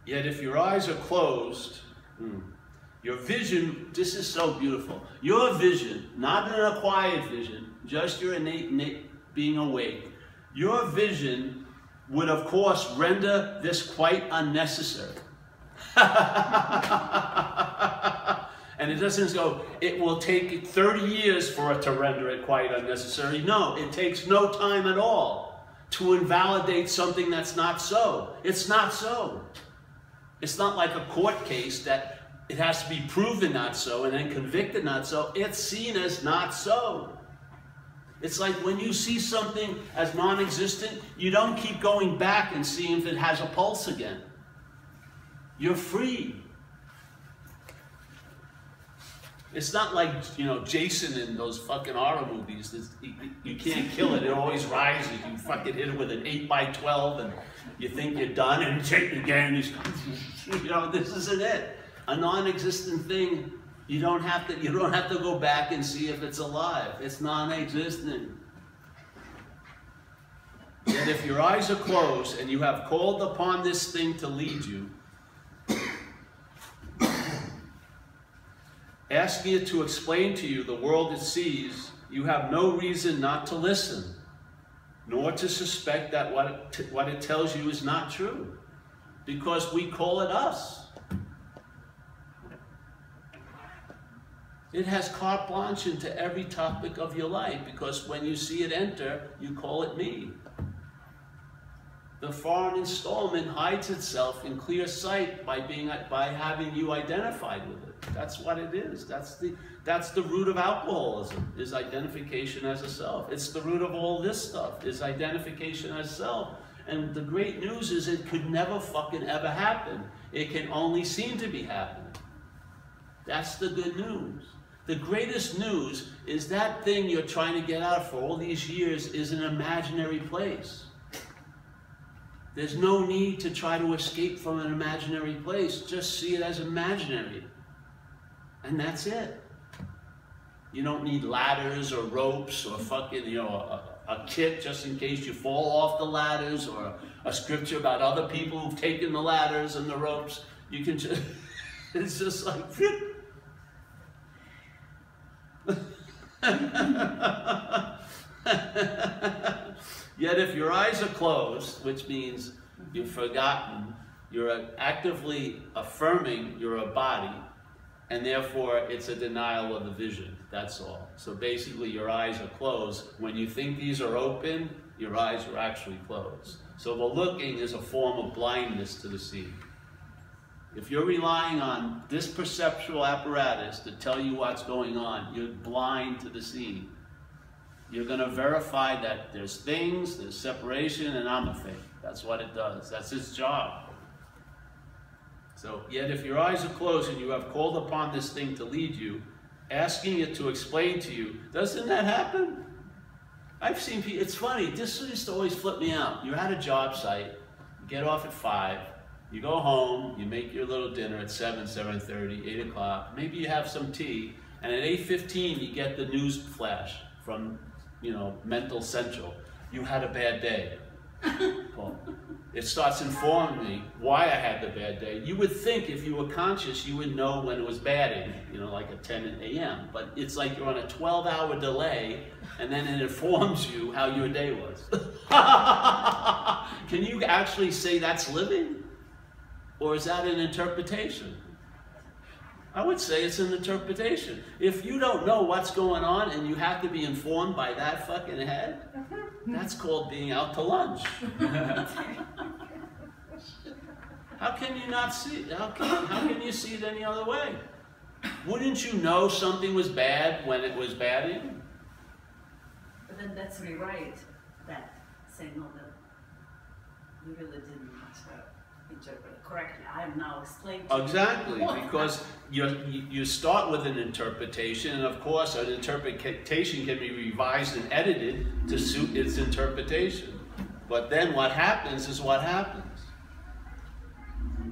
Yet if your eyes are closed, your vision, this is so beautiful. Your vision, not an acquired vision, just your innate being awake, your vision would of course render this quite unnecessary. And it doesn't go, it will take 30 years for it to render it quite unnecessary. No, it takes no time at all to invalidate something that's not so. It's not so. It's not like a court case that it has to be proven not so and then convicted not so. It's seen as not so. It's like when you see something as non-existent, you don't keep going back and seeing if it has a pulse again. You're free. It's not like, you know, Jason in those fucking horror movies. You can't kill it. It always rises. You fucking hit it with an 8x12 and you think you're done and take it again. You know, this isn't it. A non-existent thing, you don't have to go back and see if it's alive. It's non-existent. Yet if your eyes are closed and you have called upon this thing to lead you, asking it to explain to you the world it sees, you have no reason not to listen, nor to suspect that what it tells you is not true, because we call it us. It has carte blanche into every topic of your life, because when you see it enter, you call it me. The foreign installment hides itself in clear sight by having you identified with it. That's what it is. That's the root of alcoholism, is identification as a self. It's the root of all this stuff, is identification as self. And the great news is it could never fucking ever happen. It can only seem to be happening. That's the good news. The greatest news is that thing you're trying to get out for all these years is an imaginary place. There's no need to try to escape from an imaginary place. Just see it as imaginary. And that's it. You don't need ladders or ropes or fucking, you know, a kit just in case you fall off the ladders, or a scripture about other people who've taken the ladders and the ropes. You can just, it's just like, yet if your eyes are closed, which means you've forgotten, you're actively affirming you're a body, and therefore it's a denial of the vision. That's all. So basically your eyes are closed. When you think these are open, your eyes are actually closed. So the looking is a form of blindness to the seeing. If you're relying on this perceptual apparatus to tell you what's going on, you're blind to the seeing. You're going to verify that there's things, there's separation, and I'm a thing. That's what it does. That's its job. So, yet if your eyes are closed and you have called upon this thing to lead you, asking it to explain to you, doesn't that happen? I've seen people, it's funny, this used to always flip me out. You're at a job site, you get off at 5, you go home, you make your little dinner at 7, 7:30, 8 o'clock, maybe you have some tea, and at 8:15 you get the news flash from, you know, Mental Central. You had a bad day. Well, it starts informing me why I had the bad day. You would think if you were conscious, you would know when it was bad, you know, like at 10 a.m. But it's like you're on a 12-hour delay, and then it informs you how your day was. Can you actually say that's living? Or is that an interpretation? I would say it's an interpretation. If you don't know what's going on and you have to be informed by that fucking head, that's called being out to lunch. How can you not see? How can you see it any other way? Wouldn't you know something was bad when it was badding? But then that's rewrite that, saying, no, that you really didn't interpret it correctly. I am now explaining to you. Exactly, because you start with an interpretation, and of course an interpretation can be revised and edited to suit its interpretation. But then what happens is what happens.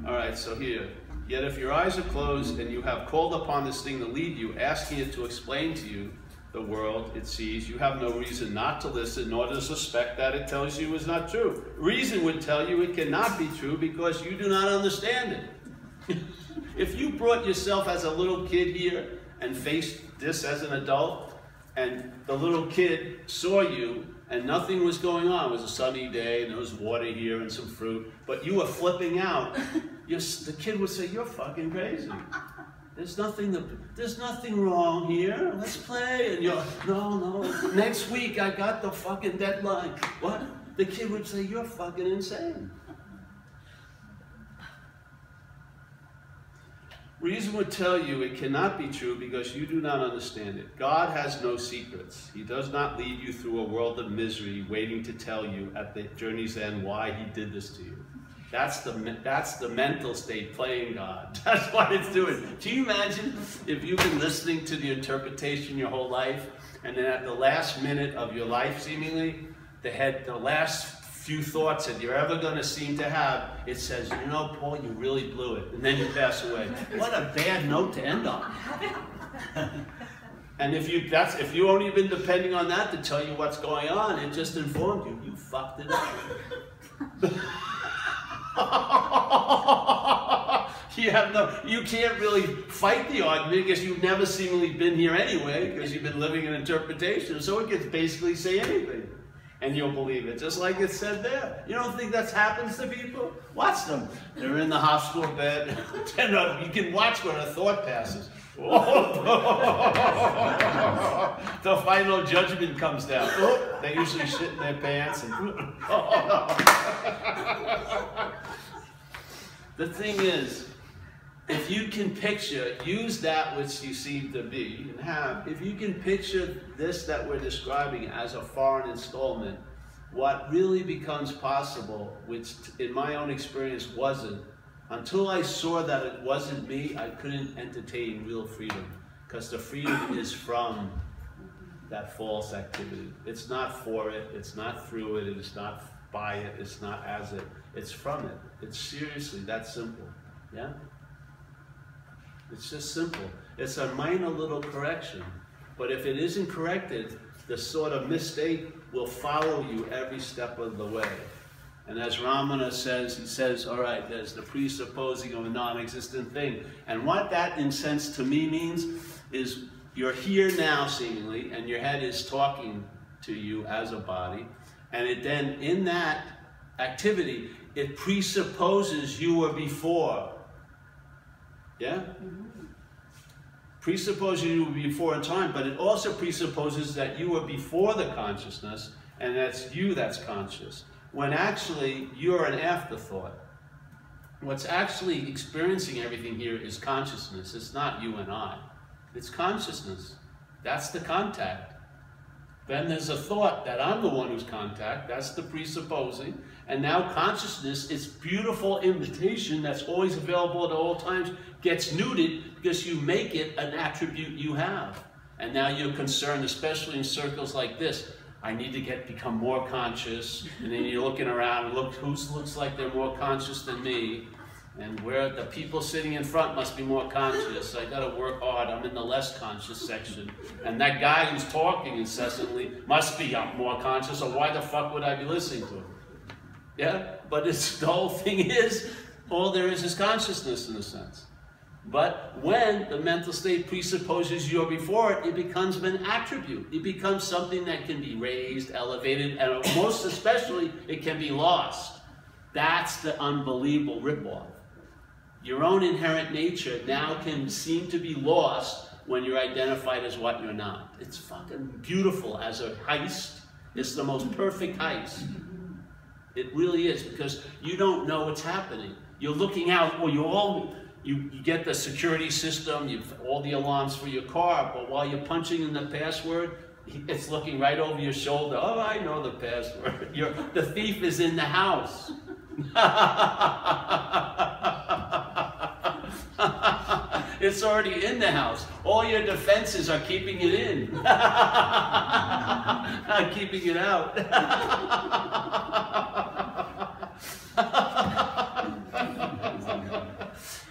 All right, so here. Yet if your eyes are closed and you have called upon this thing to lead you, asking it to explain to you the world it sees, you have no reason not to listen, nor to suspect that it tells you is not true. Reason would tell you it cannot be true because you do not understand it. If you brought yourself as a little kid here and faced this as an adult, and the little kid saw you and nothing was going on, it was a sunny day and there was water here and some fruit, but you were flipping out, the kid would say, "You're fucking crazy. There's nothing wrong here. Let's play." And you're, no, next week I got the fucking deadline. What? The kid would say, "You're fucking insane." Reason would tell you it cannot be true because you do not understand it. God has no secrets. He does not lead you through a world of misery waiting to tell you at the journey's end why he did this to you. That's the mental state playing God. That's what it's doing. Can you imagine if you've been listening to the interpretation your whole life, and then at the last minute of your life, seemingly, the last few thoughts that you're ever going to seem to have, it says, "You know, Paul, you really blew it," and then you pass away. What a bad note to end on. And if you only been depending on that to tell you what's going on, it just informed you. You fucked it up. You can't really fight the argument because you've never seemingly been here anyway, because you've been living in interpretation. So it can basically say anything, and you'll believe it, just like it said there. You don't think that happens to people? Watch them. They're in the hospital bed. You can watch when a thought passes. The final judgment comes down. They usually shit in their pants. The thing is, if you can picture, use that which you seem to be and have, if you can picture this that we're describing as a foreign installment, what really becomes possible, which in my own experience wasn't, until I saw that it wasn't me, I couldn't entertain real freedom. Because the freedom is from that false activity. It's not for it, it's not through it, it's not by it, it's not as it, it's from it. It's seriously that simple, yeah? It's just simple. It's a minor little correction. But if it isn't corrected, the sort of mistake will follow you every step of the way. And as Ramana says, he says, all right, there's the presupposing of a non-existent thing. And what that, in sense, to me means is you're here now, seemingly, and your head is talking to you as a body. And it then, in that activity, it presupposes you were before. Yeah? Presupposes you were before in time, but it also presupposes that you were before the consciousness, and that's you that's conscious. When actually, you're an afterthought. What's actually experiencing everything here is consciousness. It's not you and I. It's consciousness. That's the contact. Then there's a thought that I'm the one who's contact. That's the presupposing. And now consciousness, its beautiful invitation that's always available at all times, gets neutered because you make it an attribute you have. And now you're concerned, especially in circles like this, I need to become more conscious, and then you're looking around, look who looks like they're more conscious than me, and where the people sitting in front must be more conscious. I gotta work hard, I'm in the less conscious section. And that guy who's talking incessantly must be more conscious, or why the fuck would I be listening to him? Yeah, but it's, the whole thing is, all there is consciousness in a sense. But when the mental state presupposes you're before it, it becomes an attribute. It becomes something that can be raised, elevated, and most especially, it can be lost. That's the unbelievable ripoff. Your own inherent nature now can seem to be lost when you're identified as what you're not. It's fucking beautiful as a heist. It's the most perfect heist. It really is, because you don't know what's happening. You're looking out, well, you get the security system, you've all the alarms for your car, but while you're punching in the password, it's looking right over your shoulder. Oh, I know the password. The thief is in the house. It's already in the house. All your defenses are keeping it in. Not keeping it out.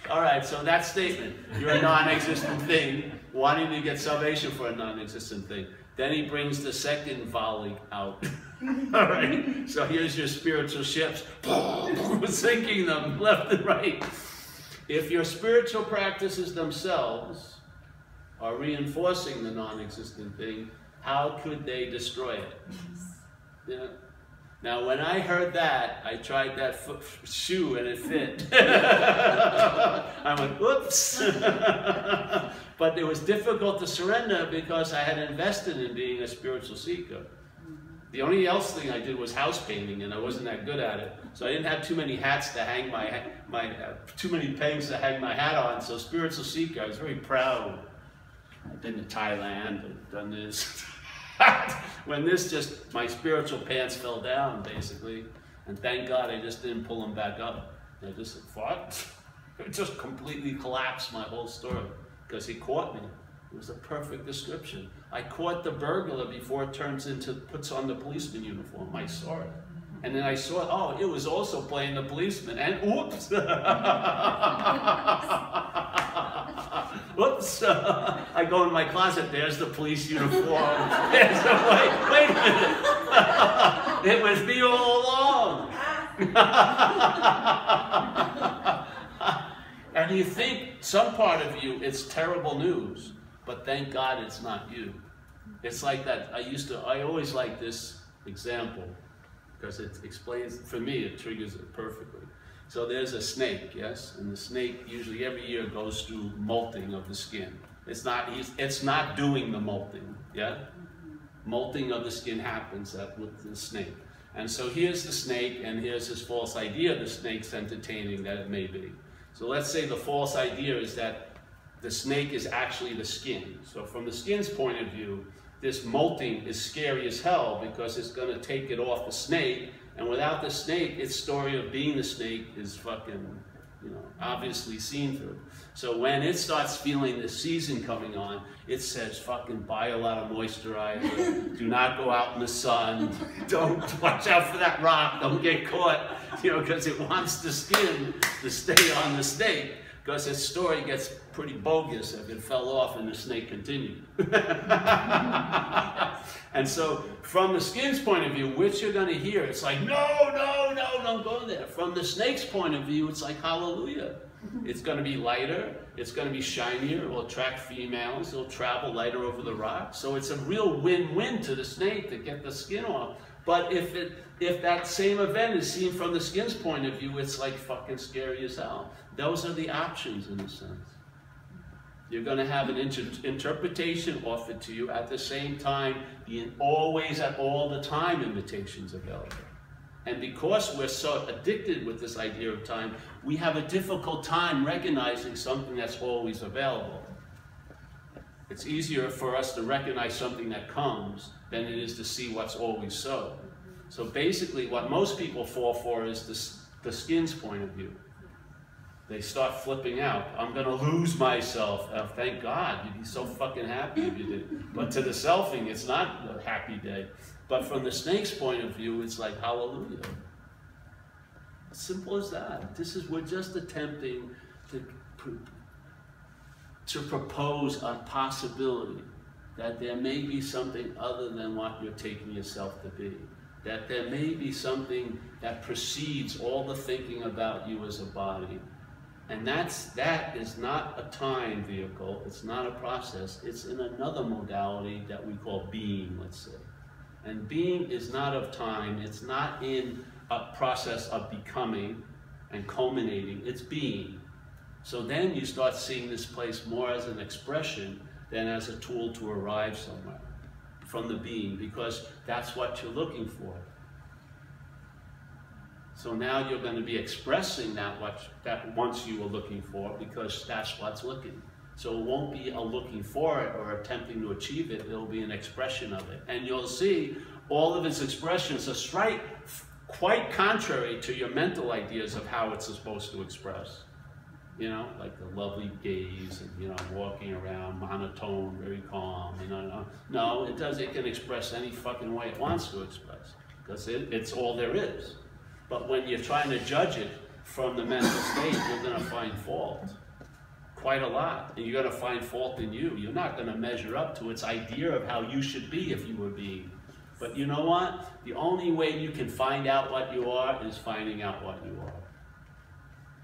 All right, so that statement, you're a non-existent thing, wanting to get salvation for a non-existent thing. Then he brings the second volley out. All right, so here's your spiritual ships, sinking them left and right. If your spiritual practices themselves are reinforcing the non-existent thing, how could they destroy it? Yeah. Now, when I heard that, I tried that shoe and it fit. I went, whoops. But it was difficult to surrender because I had invested in being a spiritual seeker. The only else thing I did was house painting, and I wasn't that good at it. So I didn't have too many hats to hang too many pegs to hang my hat on. So spiritual seeker, I was very proud. I've been to Thailand, I've done this. When my spiritual pants fell down, basically, and thank God I just didn't pull them back up. I just fought. It just completely collapsed my whole story, because he caught me. It was a perfect description. I caught the burglar before it puts on the policeman uniform. I saw it. And then I saw, oh, it was also playing the policeman, and oops. Whoops. I go in my closet, there's the police uniform. Wait a minute. It was me all along. And And you think, some part of you, it's terrible news, but thank God it's not you. It's like that. I always like this example, because it explains, for me, it triggers it perfectly. So there's a snake, yes? And the snake usually every year goes through molting of the skin. It's not doing the molting, yeah? Molting of the skin happens with the snake. And so here's the snake, and here's this false idea the snake's entertaining that it may be. So let's say the false idea is that the snake is actually the skin. So from the skin's point of view, this molting is scary as hell because it's going to take it off the snake, and without the snake, its story of being the snake is fucking, obviously seen through. So when it starts feeling the season coming on, it says fucking buy a lot of moisturizer, do not go out in the sun, don't watch out for that rock, don't get caught, because it wants the skin to stay on the snake, because its story gets pretty bogus if it fell off and the snake continued. And so from the skin's point of view, which you're going to hear, it's like, no, no, no, don't go there. From the snake's point of view, it's like, hallelujah. It's going to be lighter, it's going to be shinier, it will attract females, it'll travel lighter over the rock. So it's a real win-win to the snake to get the skin off. But if that same event is seen from the skin's point of view, it's like fucking scary as hell. Those are the options in a sense. You're going to have an interpretation offered to you at the same time, being always at all the time invitations available. And because we're so addicted with this idea of time, we have a difficult time recognizing something that's always available. It's easier for us to recognize something that comes than it is to see what's always so. So basically what most people fall for is the skin's point of view. They start flipping out. I'm going to lose myself. Thank God, you'd be so fucking happy if you did. But to the selfing, it's not a happy day. But from the snake's point of view, it's like, hallelujah. Simple as that. We're just attempting to propose a possibility that there may be something other than what you're taking yourself to be. That there may be something that precedes all the thinking about you as a body. And that is not a time vehicle, it's not a process, it's in another modality that we call being, let's say. And being is not of time, it's not in a process of becoming and culminating, it's being. So then you start seeing this place more as an expression than as a tool to arrive somewhere from the being, because that's what you're looking for. So now you're going to be expressing that once you were looking for, because that's what's looking. So it won't be a looking for it or attempting to achieve it, it'll be an expression of it. And you'll see all of its expressions are quite contrary to your mental ideas of how it's supposed to express. Like the lovely gaze and, walking around monotone, very calm, No, it can express any fucking way it wants to express, because it's all there is. But when you're trying to judge it from the mental state, you're going to find fault. Quite a lot. And you're going to find fault in you. You're not going to measure up to its idea of how you should be if you were being. But you know what? The only way you can find out what you are is finding out what you are.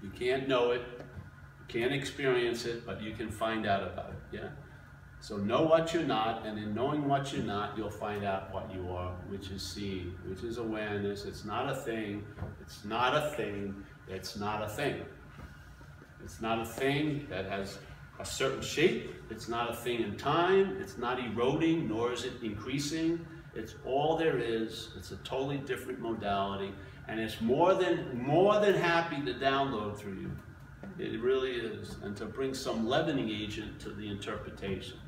You can't know it, you can't experience it, but you can find out about it, yeah? So know what you're not, and in knowing what you're not, you'll find out what you are, which is seeing, which is awareness. It's not a thing, it's not a thing, it's not a thing. It's not a thing that has a certain shape, it's not a thing in time, it's not eroding, nor is it increasing. It's all there is, it's a totally different modality, and it's more than happy to download through you. It really is, and to bring some leavening agent to the interpretation.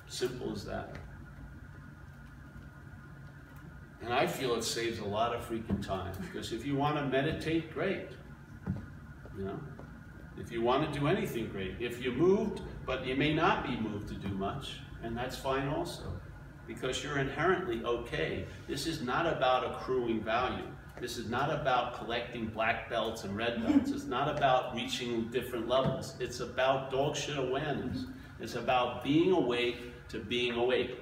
Simple as that. And I feel it saves a lot of freaking time, because if you want to meditate, great. If you want to do anything, great. If you're moved, but you may not be moved to do much, and that's fine also, because you're inherently okay. This is not about accruing value. This is not about collecting black belts and red belts. It's not about reaching different levels. It's about dog shit awareness. It's about being awake to being awake.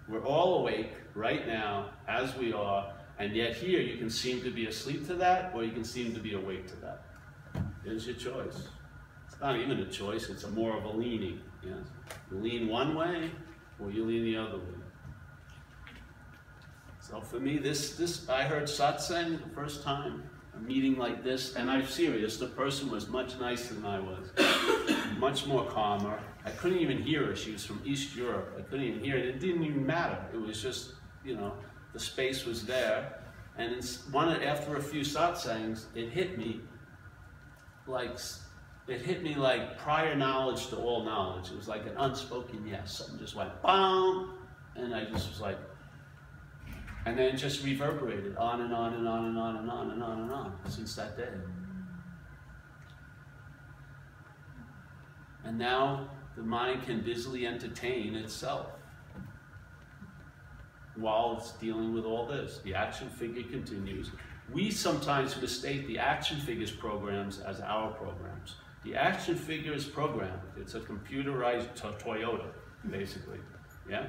We're all awake right now as we are, and yet here you can seem to be asleep to that, or you can seem to be awake to that. There's your choice. It's not even a choice, it's more of a leaning. Yes? You lean one way, or you lean the other way. So for me, I heard satsang the first time, a meeting like this, and I'm serious, the person was much nicer than I was. Much more calmer. I couldn't even hear her. She was from East Europe. I couldn't even hear it. It didn't even matter. It was just, you know, the space was there. And after a few satsangs, it hit me like prior knowledge to all knowledge. It was like an unspoken yes. Something just went, BOOM! And I just was like, and then it just reverberated on and on and on and on and on and on and on since that day. And now the mind can busily entertain itself while it's dealing with all this. The action figure continues. We sometimes mistake the action figure's programs as our programs. The action figure is programmed. It's a computerized Toyota, basically. Yeah?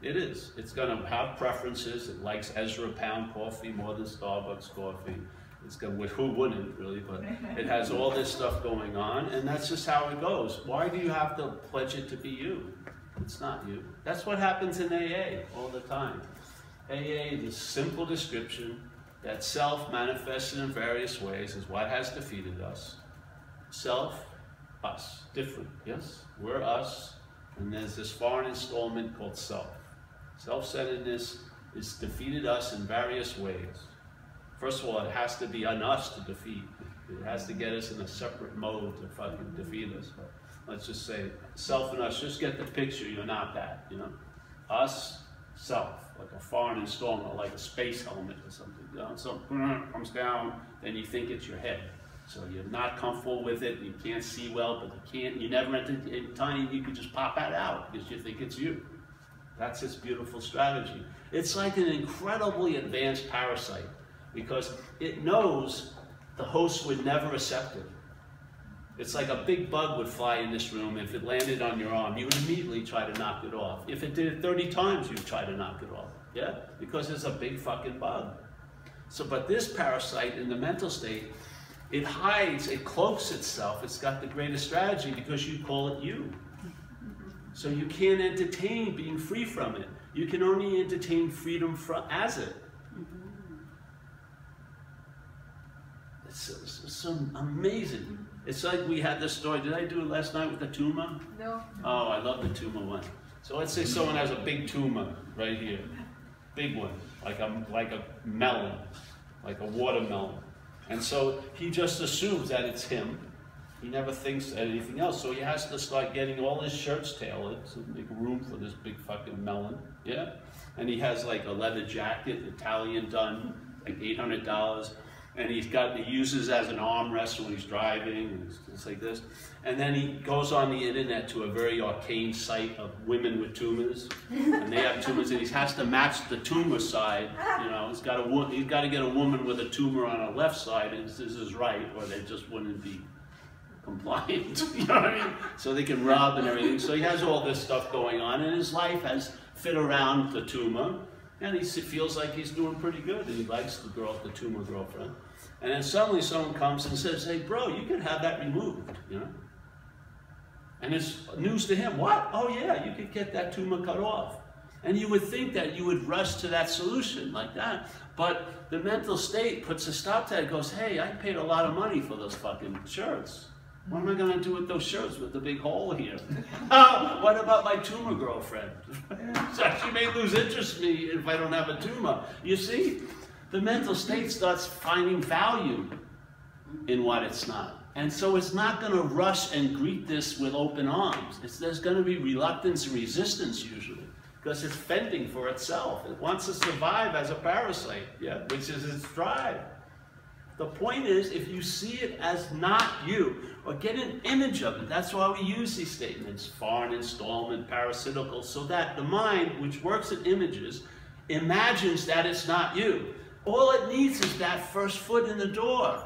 It is. It's going to have preferences. It likes Ezra Pound coffee more than Starbucks coffee. It's going to, who wouldn't really, but it has all this stuff going on, and that's just how it goes. Why do you have to pledge it to be you? It's not you. That's what happens in AA all the time. AA, the simple description that self manifested in various ways is what has defeated us. Self, us, different, yes? We're us, and there's this foreign installment called self. Self-centeredness has defeated us in various ways. First of all, it has to be on us to defeat. It has to get us in a separate mode to fucking defeat us. But let's just say self and us, just get the picture, you're not that, you know? Us, self, like a foreign installment, like a space helmet or something. You know? So comes down, then you think it's your head. So you're not comfortable with it, you can't see well, but you never in time you could just pop that out because you think it's you. That's its beautiful strategy. It's like an incredibly advanced parasite because it knows the host would never accept it. It's like a big bug would fly in this room. If it landed on your arm, you would immediately try to knock it off. If it did it 30 times, you'd try to knock it off. Yeah? Because it's a big fucking bug. So, but this parasite in the mental state, it hides, it cloaks itself. It's got the greatest strategy because you call it you. So you can't entertain being free from it. You can only entertain freedom as it. It's so amazing. It's like we had this story. Did I do it last night with the tumor? No. Oh, I love the tumor one. So let's say someone has a big tumor right here. Big one, like a melon, like a watermelon. And so he just assumes that it's him. He never thinks anything else. So he has to start getting all his shirts tailored to make room for this big fucking melon. Yeah? And he has like a leather jacket, Italian done, like $800. And he uses as an armrest when he's driving, and it's like this. And then he goes on the internet to a very arcane site of women with tumors, and they have tumors, and he has to match the tumor side. You know, he's got to get a woman with a tumor on her left side, and this is right, or they just wouldn't be compliant. You know what I mean? So they can rub and everything. So he has all this stuff going on, and his life has fit around the tumor. And he feels like he's doing pretty good, and he likes the tumor girlfriend. And then suddenly someone comes and says, "Hey, bro, you could have that removed," you know? And it's news to him. What? Oh yeah, you could get that tumor cut off. And you would think that you would rush to that solution like that. But the mental state puts a stop to that. It goes, "Hey, I paid a lot of money for those fucking shirts. What am I going to do with those shirts with the big hole here? What about my tumor girlfriend? So she may lose interest in me if I don't have a tumor." You see, the mental state starts finding value in what it's not. And so it's not going to rush and greet this with open arms. There's going to be reluctance and resistance usually, because it's fending for itself. It wants to survive as a parasite, yeah, which is its drive. The point is, if you see it as not you, or get an image of it, that's why we use these statements, foreign installment, parasitical, so that the mind, which works in images, imagines that it's not you. All it needs is that first foot in the door.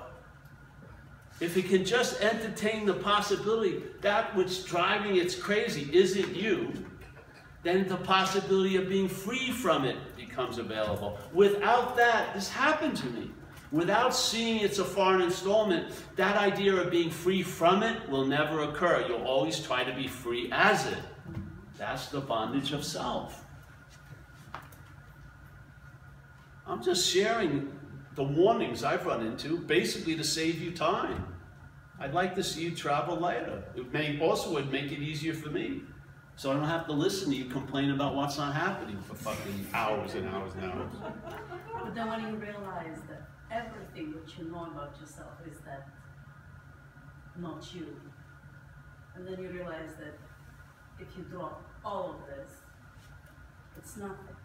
If it can just entertain the possibility that which driving it's crazy isn't you, then the possibility of being free from it becomes available. Without that, this happened to me. Without seeing it's a foreign installment, that idea of being free from it will never occur. You'll always try to be free as it. That's the bondage of self. I'm just sharing the warnings I've run into, basically to save you time. I'd like to see you travel lighter. It would make it easier for me. So I don't have to listen to you complain about what's not happening for fucking hours and hours and hours. But then when you realize that everything that you know about yourself is that not you, and then you realize that if you drop all of this, it's nothing.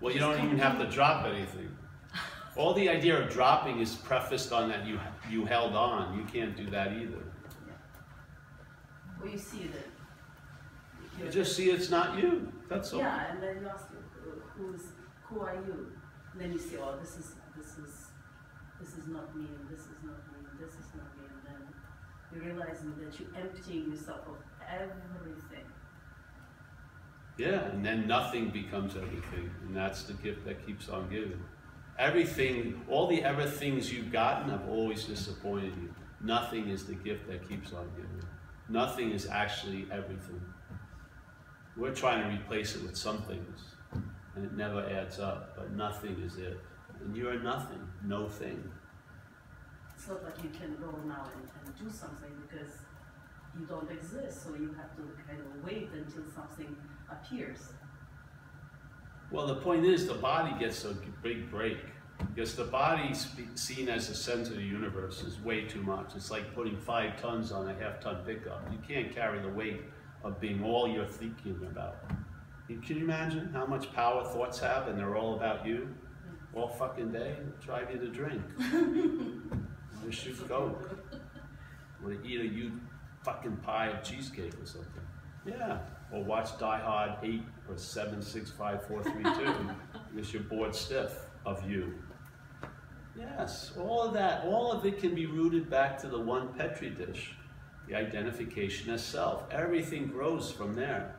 Well, you don't even have to drop anything. All the idea of dropping is prefaced on that you held on. You can't do that either. Yeah. Well, you see that. You just see it's not you. That's all. Yeah, and then you ask who are you? And then you see, oh, this is not me, and this is not me, and this is not me, and then you're realizing that you're emptying yourself of everything. Yeah, and then nothing becomes everything, and that's the gift that keeps on giving. Everything, all the ever things you've gotten have always disappointed you. Nothing is the gift that keeps on giving. Nothing is actually everything. We're trying to replace it with some things, and it never adds up, but nothing is it. And you're nothing, no thing. It's not like you can go now and do something because you don't exist, so you have to kind of wait until something appears. Well, the point is, the body gets a big break, because the body's seen as the center of the universe is way too much. It's like putting 5 tons on a half-ton pickup. You can't carry the weight of being all you're thinking about. Can you imagine how much power thoughts have, and they're all about you? All fucking day, drive you to drink. Or shoot Coke. Or to eat a huge fucking pie of cheesecake or something. Yeah. Or watch Die Hard 8 or 7, 6, 5, 4, 3, 2 because you're bored stiff of you. Yes, all of that, all of it can be rooted back to the one Petri dish. The identification as self. Everything grows from there.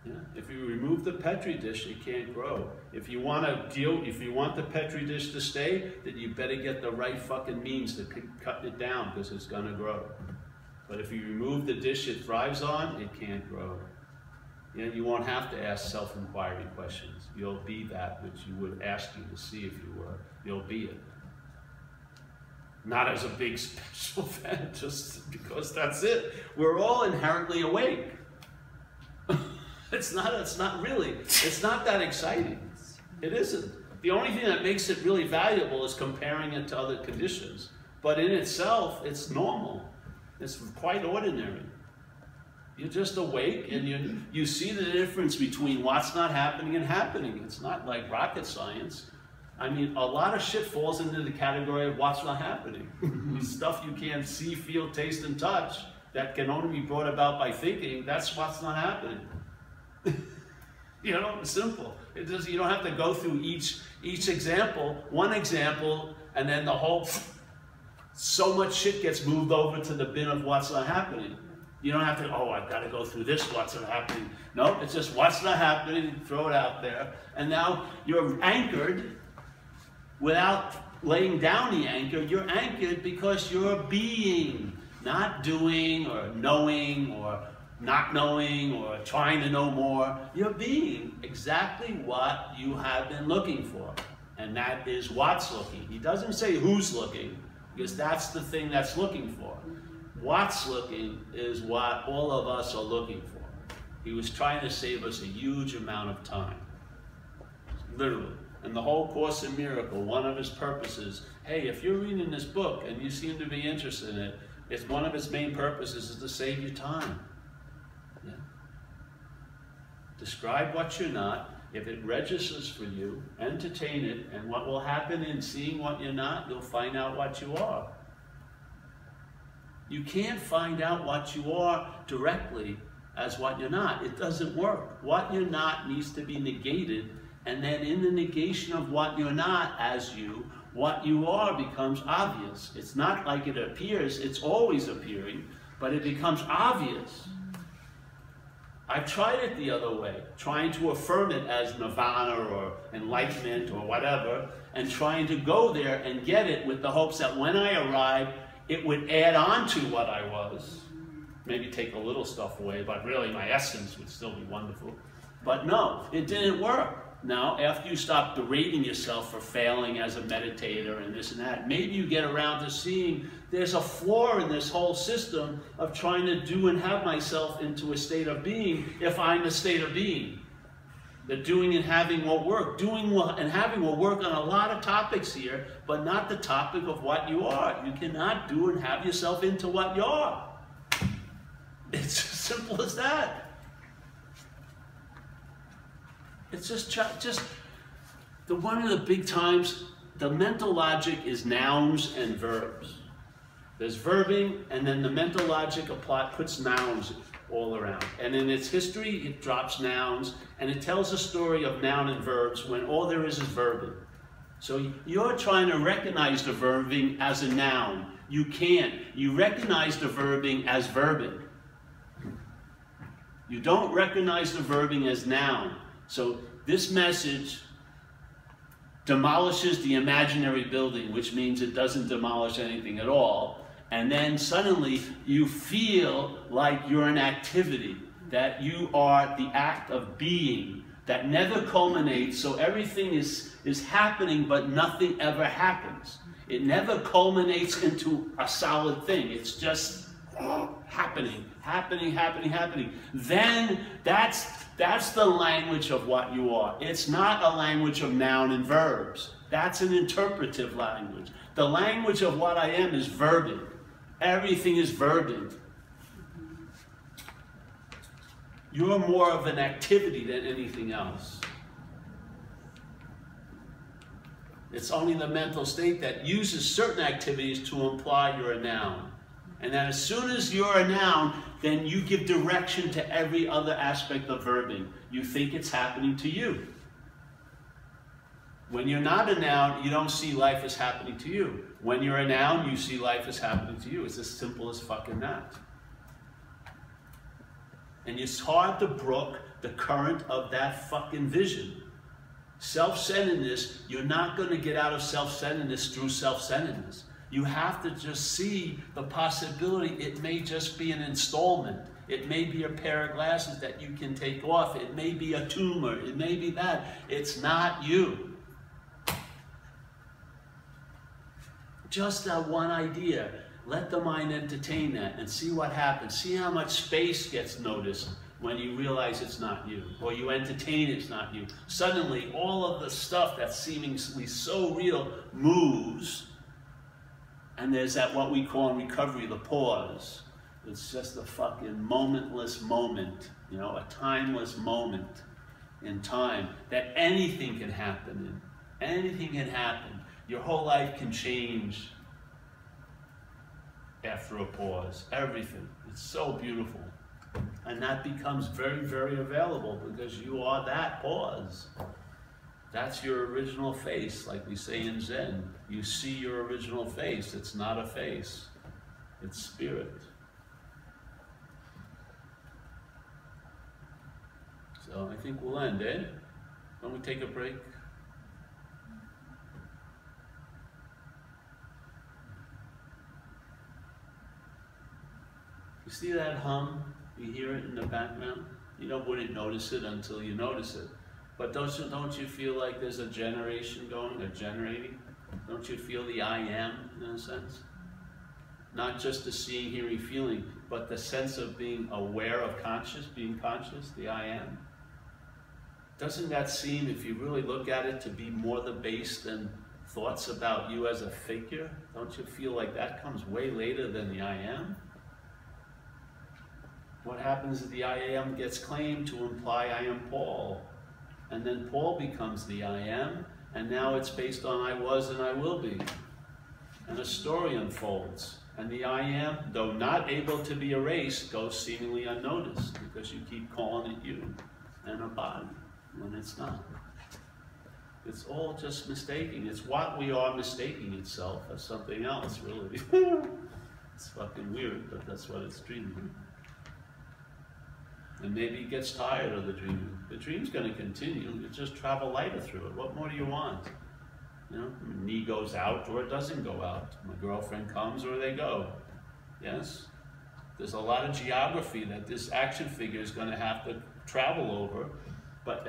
Yeah? If you remove the Petri dish, it can't grow. If you want the Petri dish to stay, then you better get the right fucking means to cut it down, because it's gonna grow. But if you remove the dish it thrives on, it can't grow. Yeah, you won't have to ask self-inquiry questions. You'll be that which you would ask you to see if you were. You'll be it. Not as a big special event, just because that's it. We're all inherently awake. It's not that exciting. It isn't. The only thing that makes it really valuable is comparing it to other conditions. But in itself, it's normal. It's quite ordinary. You're just awake, and you see the difference between what's not happening and happening. It's not like rocket science. I mean, a lot of shit falls into the category of what's not happening. Stuff you can't see, feel, taste, and touch that can only be brought about by thinking, that's what's not happening. You know, it's simple. You don't have to go through each example, one example, and then the whole, so much shit gets moved over to the bin of what's not happening. You don't have to, oh, I've got to go through this, what's not happening. No, it's just what's not happening, throw it out there. And now you're anchored without laying down the anchor. You're anchored because you're being, not doing or knowing or not knowing or trying to know more. You're being exactly what you have been looking for. And that is what's looking. He doesn't say who's looking, because that's the thing that's looking for. What's looking is what all of us are looking for. He was trying to save us a huge amount of time. Literally. And the whole Course in Miracle, one of his purposes, hey, if you're reading this book and you seem to be interested in it, it's one of its main purposes is to save you time. Yeah. Describe what you're not. If it registers for you, entertain it, and what will happen in seeing what you're not, you'll find out what you are. You can't find out what you are directly as what you're not. It doesn't work. What you're not needs to be negated, and then in the negation of what you're not as you, what you are becomes obvious. It's not like it appears, it's always appearing, but it becomes obvious. I've tried it the other way, trying to affirm it as nirvana or enlightenment or whatever, and trying to go there and get it with the hopes that when I arrived, it would add on to what I was. Maybe take a little stuff away, but really my essence would still be wonderful. But no, it didn't work. Now, after you stop berating yourself for failing as a meditator and this and that, maybe you get around to seeing there's a flaw in this whole system of trying to do and have myself into a state of being if I'm a state of being. That doing and having will work. Doing and having will work on a lot of topics here, but not the topic of what you are. You cannot do and have yourself into what you are. It's as simple as that. It's just one of the big times, the mental logic is nouns and verbs. There's verbing, and then the mental logic puts nouns all around. And in its history, it drops nouns, and it tells a story of noun and verbs when all there is verbing. So you're trying to recognize the verbing as a noun. You can't. You recognize the verbing as verbing. You don't recognize the verbing as noun. So this message demolishes the imaginary building, which means it doesn't demolish anything at all. And then suddenly you feel like you're an activity, that you are the act of being that never culminates. So everything is happening, but nothing ever happens. It never culminates into a solid thing. It's just happening. Then that's the language of what you are. It's not a language of noun and verbs. That's an interpretive language. The language of what I am is verbing. Everything is verbing. You're more of an activity than anything else. It's only the mental state that uses certain activities to imply you're a noun. And then as soon as you're a noun, then you give direction to every other aspect of verbing. You think it's happening to you. When you're not a noun, you don't see life as happening to you. When you're a noun, you see life as happening to you. It's as simple as fucking that. And it's hard to brook the current of that fucking vision. Self-centeredness, you're not going to get out of self-centeredness through self-centeredness. You have to just see the possibility it may just be an installment. It may be a pair of glasses that you can take off. It may be a tumor. It may be that. It's not you. Just that one idea. Let the mind entertain that and see what happens. See how much space gets noticed when you realize it's not you, or you entertain it's not you. Suddenly, all of the stuff that's seemingly so real moves, and there's that what we call in recovery the pause. It's just a fucking momentless moment, you know, a timeless moment in time that anything can happen in. Anything can happen. Your whole life can change after a pause. Everything. It's so beautiful. And that becomes very, very available because you are that pause. That's your original face, like we say in Zen. You see your original face. It's not a face. It's spirit. So I think we'll end, eh? Don't we take a break? You see that hum? You hear it in the background? You wouldn't notice it until you notice it. But don't you feel like there's a generation going, a generating? Don't you feel the I am, in a sense? Not just the seeing, hearing, feeling, but the sense of being aware of being conscious, the I am. Doesn't that seem, if you really look at it, to be more the base than thoughts about you as a figure? Don't you feel like that comes way later than the I am? What happens is the I am gets claimed to imply I am Paul. And then Paul becomes the I am, and now it's based on I was and I will be. And a story unfolds. And the I am, though not able to be erased, goes seemingly unnoticed because you keep calling it you and a body when it's not. It's all just mistaking. It's what we are mistaking itself as something else, really. It's fucking weird, but that's what it's treating. And maybe he gets tired of the dream. The dream's going to continue. You just travel lighter through it. What more do you want? You know, knee goes out or it doesn't go out. My girlfriend comes or they go. Yes? There's a lot of geography that this action figure is going to have to travel over. But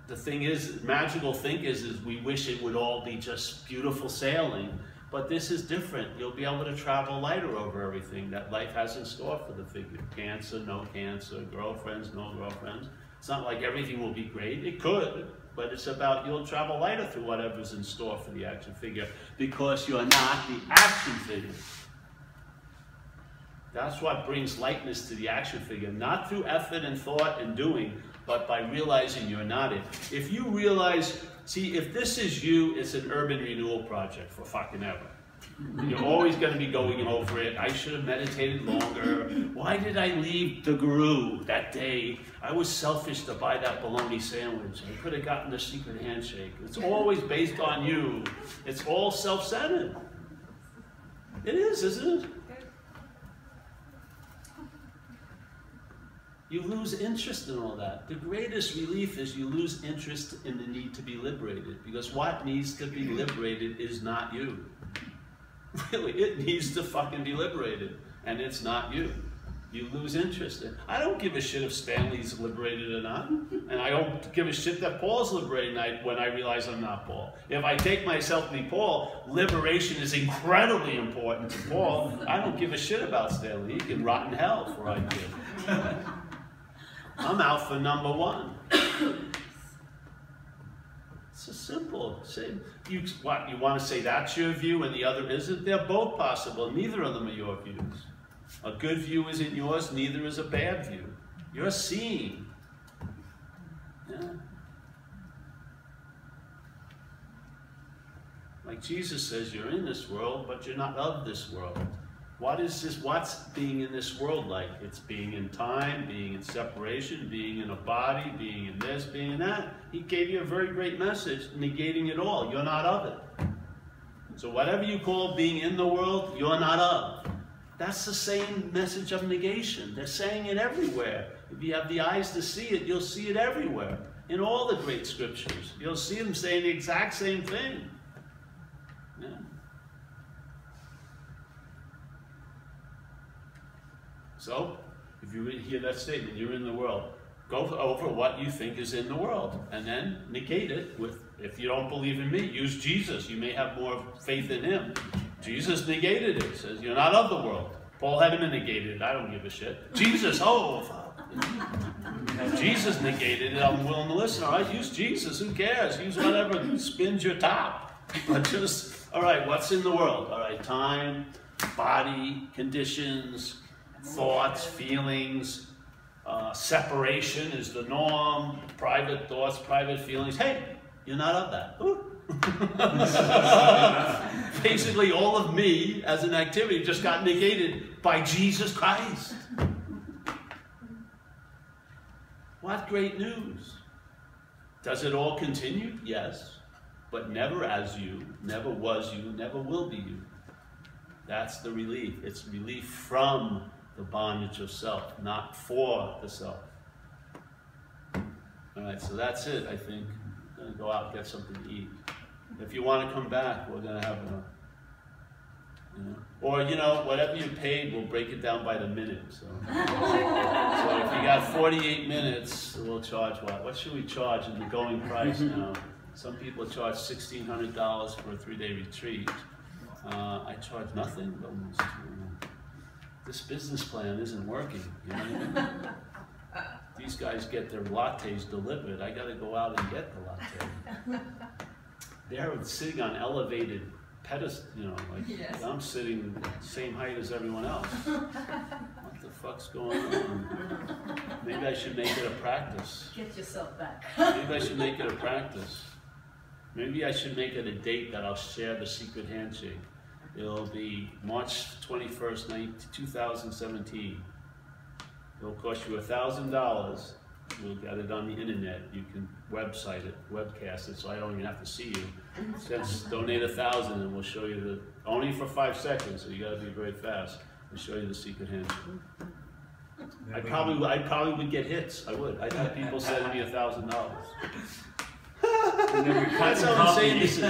the thing is, magical thing is we wish it would all be just beautiful sailing. But this is different. You'll be able to travel lighter over everything that life has in store for the figure. Cancer, no cancer, girlfriends, no girlfriends. It's not like everything will be great. It could, but it's about you'll travel lighter through whatever's in store for the action figure because you're not the action figure. That's what brings lightness to the action figure, not through effort and thought and doing, but by realizing you're not it. If you realize, see, if this is you, it's an urban renewal project for fucking ever. You're always going to be going over it. I should have meditated longer. Why did I leave the guru that day? I was selfish to buy that bologna sandwich. I could have gotten the secret handshake. It's always based on you. It's all self-centered. It is, isn't it? You lose interest in all that. The greatest relief is you lose interest in the need to be liberated, because what needs to be liberated is not you. Really, it needs to fucking be liberated, and it's not you. You lose interest in. I don't give a shit if Stanley's liberated or not, and I don't give a shit that Paul's liberated when I realize I'm not Paul. If I take myself to be Paul, liberation is incredibly important to Paul. I don't give a shit about Stanley. He can rot in hell for I do. I'm out for number one. It's so simple. Say, you want to say that's your view and the other isn't? They're both possible. Neither of them are your views. A good view isn't yours, neither is a bad view. You're seeing. Yeah. Like Jesus says, you're in this world, but you're not of this world. What is this? What's being in this world like? It's being in time, being in separation, being in a body, being in this, being in that. He gave you a very great message, negating it all. You're not of it. So whatever you call being in the world, you're not of. That's the same message of negation. They're saying it everywhere. If you have the eyes to see it, you'll see it everywhere. In all the great scriptures, you'll see them saying the exact same thing. Yeah. So, if you hear that statement, you're in the world, go over what you think is in the world, and then negate it with, if you don't believe in me, use Jesus. You may have more faith in him. Jesus negated it, says, you're not of the world. Paul Hedderman negated it, I don't give a shit. Jesus, oh, fuck. If Jesus negated it, I'm willing to listen, all right? Use Jesus, who cares? Use whatever spins your top. But just, all right, what's in the world? All right, time, body, conditions, thoughts, feelings, separation is the norm, private thoughts, private feelings. Hey, you're not of that. Basically, all of me as an activity just got negated by Jesus Christ. What great news. Does it all continue? Yes. But never as you, never was you, never will be you. That's the relief. It's relief from the bondage of self, not for the self. All right, so that's it, I think. I'm going to go out and get something to eat. If you want to come back, we're going to have a, or, whatever you paid, we'll break it down by the minute. So if you got 48 minutes, we'll charge what? What should we charge in the going price now? Some people charge $1,600 for a 3-day retreat. I charge nothing almost. This business plan isn't working. You know what I mean? These guys get their lattes delivered. I got to go out and get the latte. They're sitting on elevated pedestals, like yes. I'm sitting the same height as everyone else. What the fuck's going on? Maybe I should make it a practice. Get yourself back. Maybe I should make it a practice. Maybe I should make it a date that I'll share the secret handshake. It'll be March 21st, 2017. It'll cost you $1,000. You'll get it on the internet. You can website it, webcast it, so I don't even have to see you. Just donate $1,000 and we'll show you only for 5 seconds, so you gotta be very fast. We'll show you the secret handshake. I probably would get hits. I would. I'd have people send me $1,000. That's all I'm saying. This is,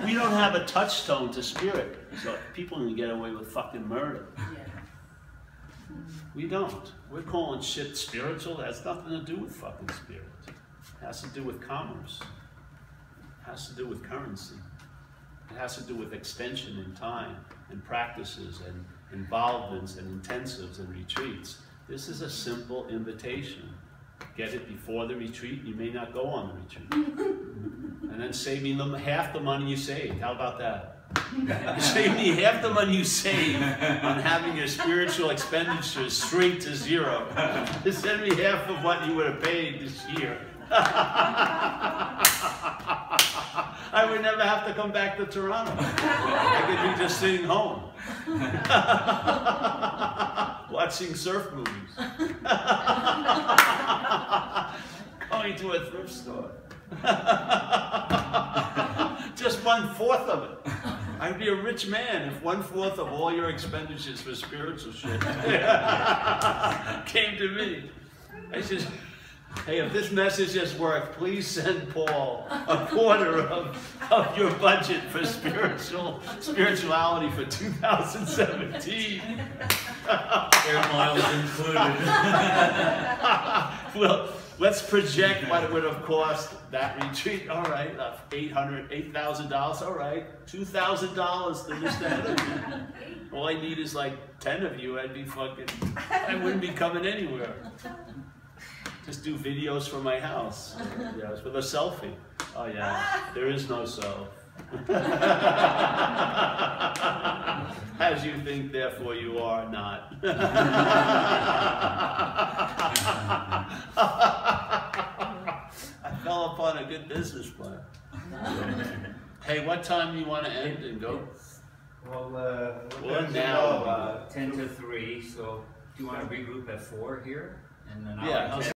we don't have a touchstone to spirit, so people can get away with fucking murder. Yeah. We don't. We're calling shit spiritual. That has nothing to do with fucking spirit. It has to do with commerce. It has to do with currency. It has to do with extension in time and practices and involvements and intensives and retreats. This is a simple invitation. Get it before the retreat. You may not go on the retreat. And then save me half the money you saved. How about that? Save me half the money you save on having your spiritual expenditures shrink to zero. Just send me half of what you would have paid this year. I would never have to come back to Toronto. I could be just sitting home. Watching surf movies. Going to a thrift store. Just 1/4 of it. I'd be a rich man if 1/4 of all your expenditures for spiritual shit came to me. I said, hey, if this message has worked, please send Paul 1/4 of your budget for spirituality for 2017. Air miles included. Well, let's project what it would have cost that retreat. All right, $8,000. All right, $2,000 to Mr. Hedderman. All I need is like 10 of you. I'd be fucking. I wouldn't be coming anywhere. Just do videos from my house. Yes, with a selfie. Oh yeah, there is no self. As you think, therefore you are not. I fell upon a good business plan. Hey, what time do you want to end and go? Well, Well, now 10 to 3, so do you want to regroup at 4 here? And then yeah. I'll